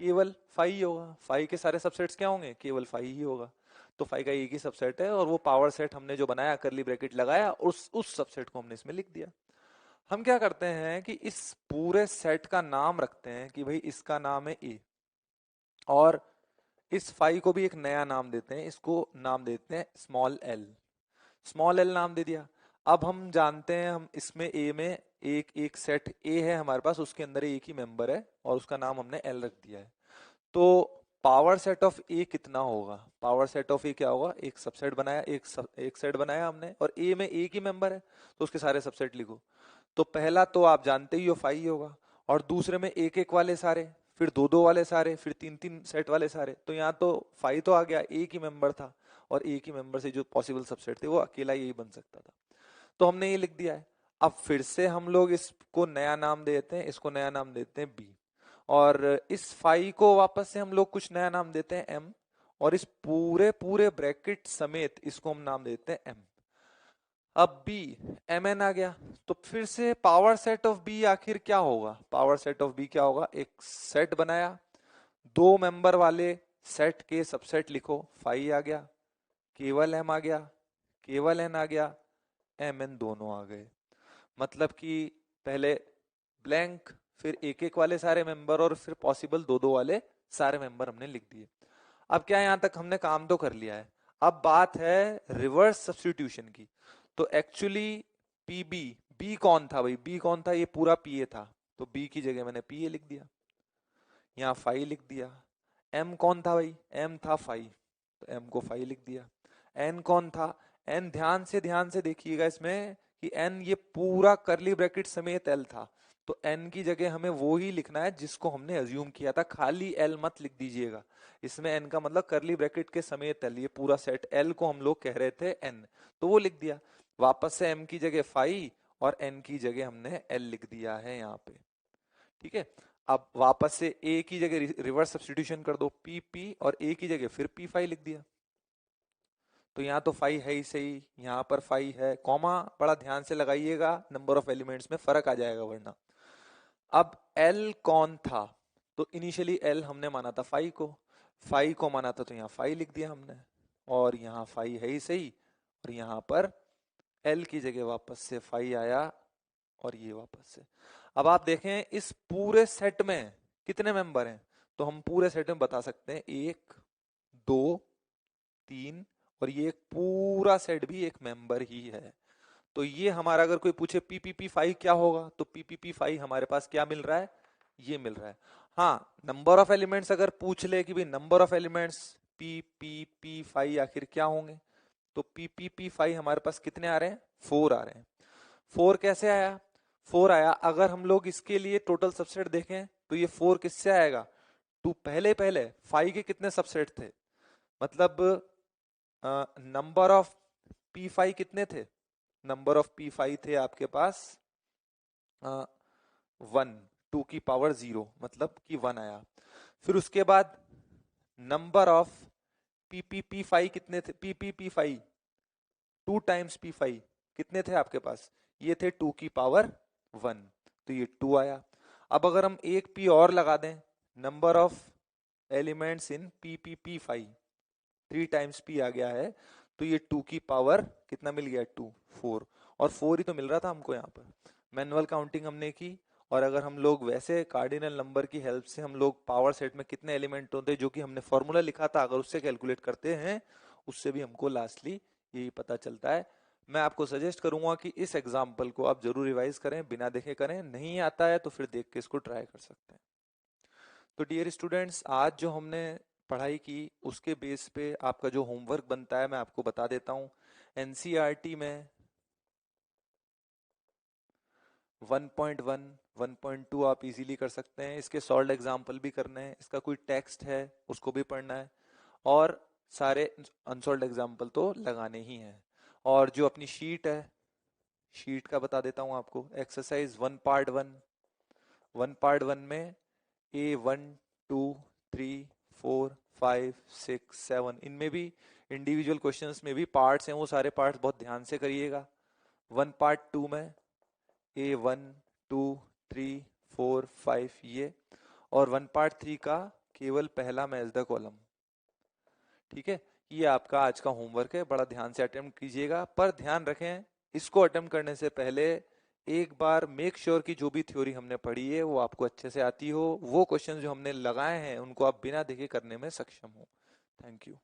केवल फाई ही होगा। फाई के सारे सबसेट्स क्या होंगे? केवल फाई ही होगा। तो फाई का एक ही सबसेट है और वो पावर सेट हमने जो बनाया, करली ब्रैकेट लगाया, उस सबसेट को हमने इसमें लिख दिया। हम क्या करते हैं कि इस पूरे सेट का नाम रखते हैं कि भाई इसका नाम है ए, और इस फाई को भी एक नया नाम देते हैं, इसको नाम देते हैं स्मॉल एल। स्मॉल एल नाम दे दिया। अब हम जानते हैं, हम इसमें ए में एक एक सेट ए है हमारे पास, उसके अंदर एक ही मेंबर है और उसका नाम हमने एल रख दिया है। तो पावर सेट ऑफ ए कितना होगा? पावर सेट ऑफ ए क्या होगा? एक सबसेट बनाया, एक सेट बनाया हमने और ए में एक ही मेंबर है तो उसके सारे सबसेट लिखो। तो पहला तो आप जानते ही हो फाई होगा, और दूसरे में एक एक वाले सारे, फिर दो दो वाले सारे, फिर तीन तीन सेट वाले सारे। तो यहाँ तो फाई तो आ गया, एक ही मेंबर था और एक ही मेंबर से जो पॉसिबल सबसेट थे वो अकेला यही बन सकता था। तो हमने ये लिख दिया है। अब फिर से हम लोग इसको नया नाम देते हैं, इसको नया नाम देते हैं बी, और इस फाई को वापस से हम लोग कुछ नया नाम देते हैं एम, और इस पूरे पूरे ब्रैकेट समेत इसको हम नाम देते हैं एम। अब बी, एम एन आ गया। तो फिर से पावर सेट ऑफ बी आखिर क्या होगा? पावर सेट ऑफ बी क्या होगा? एक सेट बनाया, दो मेंबर वाले सेट के सबसेट लिखो, फाई आ गया, केवल एम आ गया, केवल एन आ गया, एम एन दोनों आ गए। मतलब कि पहले ब्लैंक, फिर एक एक वाले सारे मेंबर और फिर पॉसिबल दो दो वाले सारे मेंबर हमने लिख दिए। अब क्या, यहां तक हमने काम तो कर लिया है। अब बात है रिवर्स सब्स्टिट्यूशन की। तो एक्चुअली पीबी, बी कौन था भाई? बी कौन था? ये पूरा पीए था, तो बी की जगह मैंने पीए लिख दिया, यहाँ फाई लिख दिया। एम कौन था भाई? एम था फाई, तो एम को फाई लिख दिया। एन कौन था? एन ध्यान से देखिएगा इसमें कि एन ये पूरा करली ब्रैकेट समेत एल था, तो एन की जगह हमें वो ही लिखना है जिसको हमने अज्यूम किया था, खाली एल मत लिख दीजिएगा। इसमें एन का मतलब करली ब्रैकेट के समेत एल, ये पूरा सेट एल को हम लोग कह रहे थे एन, तो वो लिख दिया। वापस से एम की जगह फाई और एन की जगह हमने एल लिख दिया है यहाँ पे। ठीक है, अब वापस से ए की जगह रिवर्स सब्स्टिट्यूशन कर दो, पी पी, और ए की जगह फिर पी फाई लिख दिया। तो यहाँ तो फाई है ही सही, यहाँ पर फाई है, कॉमा बड़ा ध्यान से लगाइएगा, नंबर ऑफ एलिमेंट्स में फर्क आ जाएगा वरना। अब एल कौन था? तो इनिशियली एल हमने माना था फाई को माना था, तो यहाँ फाई लिख दिया हमने, और यहाँ फाई है ही सही, और यहाँ पर एल की जगह वापस से फाई आया, और ये वापस से। अब आप देखें इस पूरे सेट में कितने मेंबर हैं? तो हम पूरे सेट में बता सकते हैं, एक, दो, तीन, और ये पूरा सेट भी एक मेंबर ही है। तो ये हमारा, अगर कोई पूछे पीपीपी फाइव क्या होगा, तो पीपीपी फाइव हमारे पास क्या मिल रहा है? ये मिल रहा है। हाँ, नंबर ऑफ एलिमेंट्स अगर पूछ ले कि भाई number of elements PPP five आखिर क्या होंगे, तो पीपीपी फाइव हमारे पास कितने आ रहे हैं? 4 आ रहे हैं। 4 कैसे आया? 4 आया, अगर हम लोग इसके लिए टोटल सबसेट देखें तो ये 4 किससे आएगा? टू, पहले पहले 5 के कितने सबसेट थे? मतलब नंबर ऑफ P5 कितने थे? नंबर ऑफ P5 थे आपके पास 1, 2 की पावर 0, मतलब कि 1 आया। फिर उसके बाद नंबर ऑफ PPP5 कितने थे? PPP5 2 टाइम्स P5 कितने थे आपके पास? ये थे 2 की पावर 1, तो ये 2 आया। अब अगर हम एक P और लगा दें, number of elements in PPP5 3 times P आ गया है, तो ये 2 की पावर कितना मिल गया? 2, 4, और 4 ही तो मिल रहा था हमको यहाँ पर। मैनुअल काउंटिंग हमने की, और अगर हम लोग वैसे कार्डिनल नंबर की हेल्प से हम लोग पावर सेट में कितने एलिमेंट होते हैं जो कि हमने फॉर्मूला लिखा था, अगर उससे कैलकुलेट करते हैं, उससे भी हमको लास्टली यही पता चलता है। मैं आपको सजेस्ट करूंगा कि इस एग्जाम्पल को आप जरूर रिवाइज करें, बिना देखे करें, नहीं आता है तो फिर देख के इसको ट्राई कर सकते हैं। तो डियर स्टूडेंट्स, आज जो हमने पढ़ाई की उसके बेस पे आपका जो होमवर्क बनता है मैं आपको बता देता हूँ। एनसीईआरटी में 1.1 1.2 आप इजीली कर सकते हैं, इसके सॉल्व एग्जाम्पल भी करने हैं, इसका कोई टेक्स्ट है उसको भी पढ़ना है, और सारे अनसॉल्व एग्जाम्पल तो लगाने ही हैं। और जो अपनी शीट है, शीट का बता देता हूँ आपको। एक्सरसाइज 1 पार्ट 1 में A 1 2 3 4 5 6 7 इनमें भी इंडिविजुअल क्वेश्चंस में भी पार्ट्स हैं, वो सारे पार्ट्स बहुत ध्यान से करिएगा। 1 पार्ट 2 में A 1 2 3 4 5 ये, और 1 पार्ट 3 का केवल पहला मैच द कॉलम। ठीक है, ये आपका आज का होमवर्क है, बड़ा ध्यान से अटेम्प्ट कीजिएगा। पर ध्यान रखें, इसको अटेम्प्ट करने से पहले एक बार मेक श्योर कि जो भी थ्योरी हमने पढ़ी है वो आपको अच्छे से आती हो, वो क्वेश्चन जो हमने लगाए हैं उनको आप बिना देखे करने में सक्षम हो। Thank you.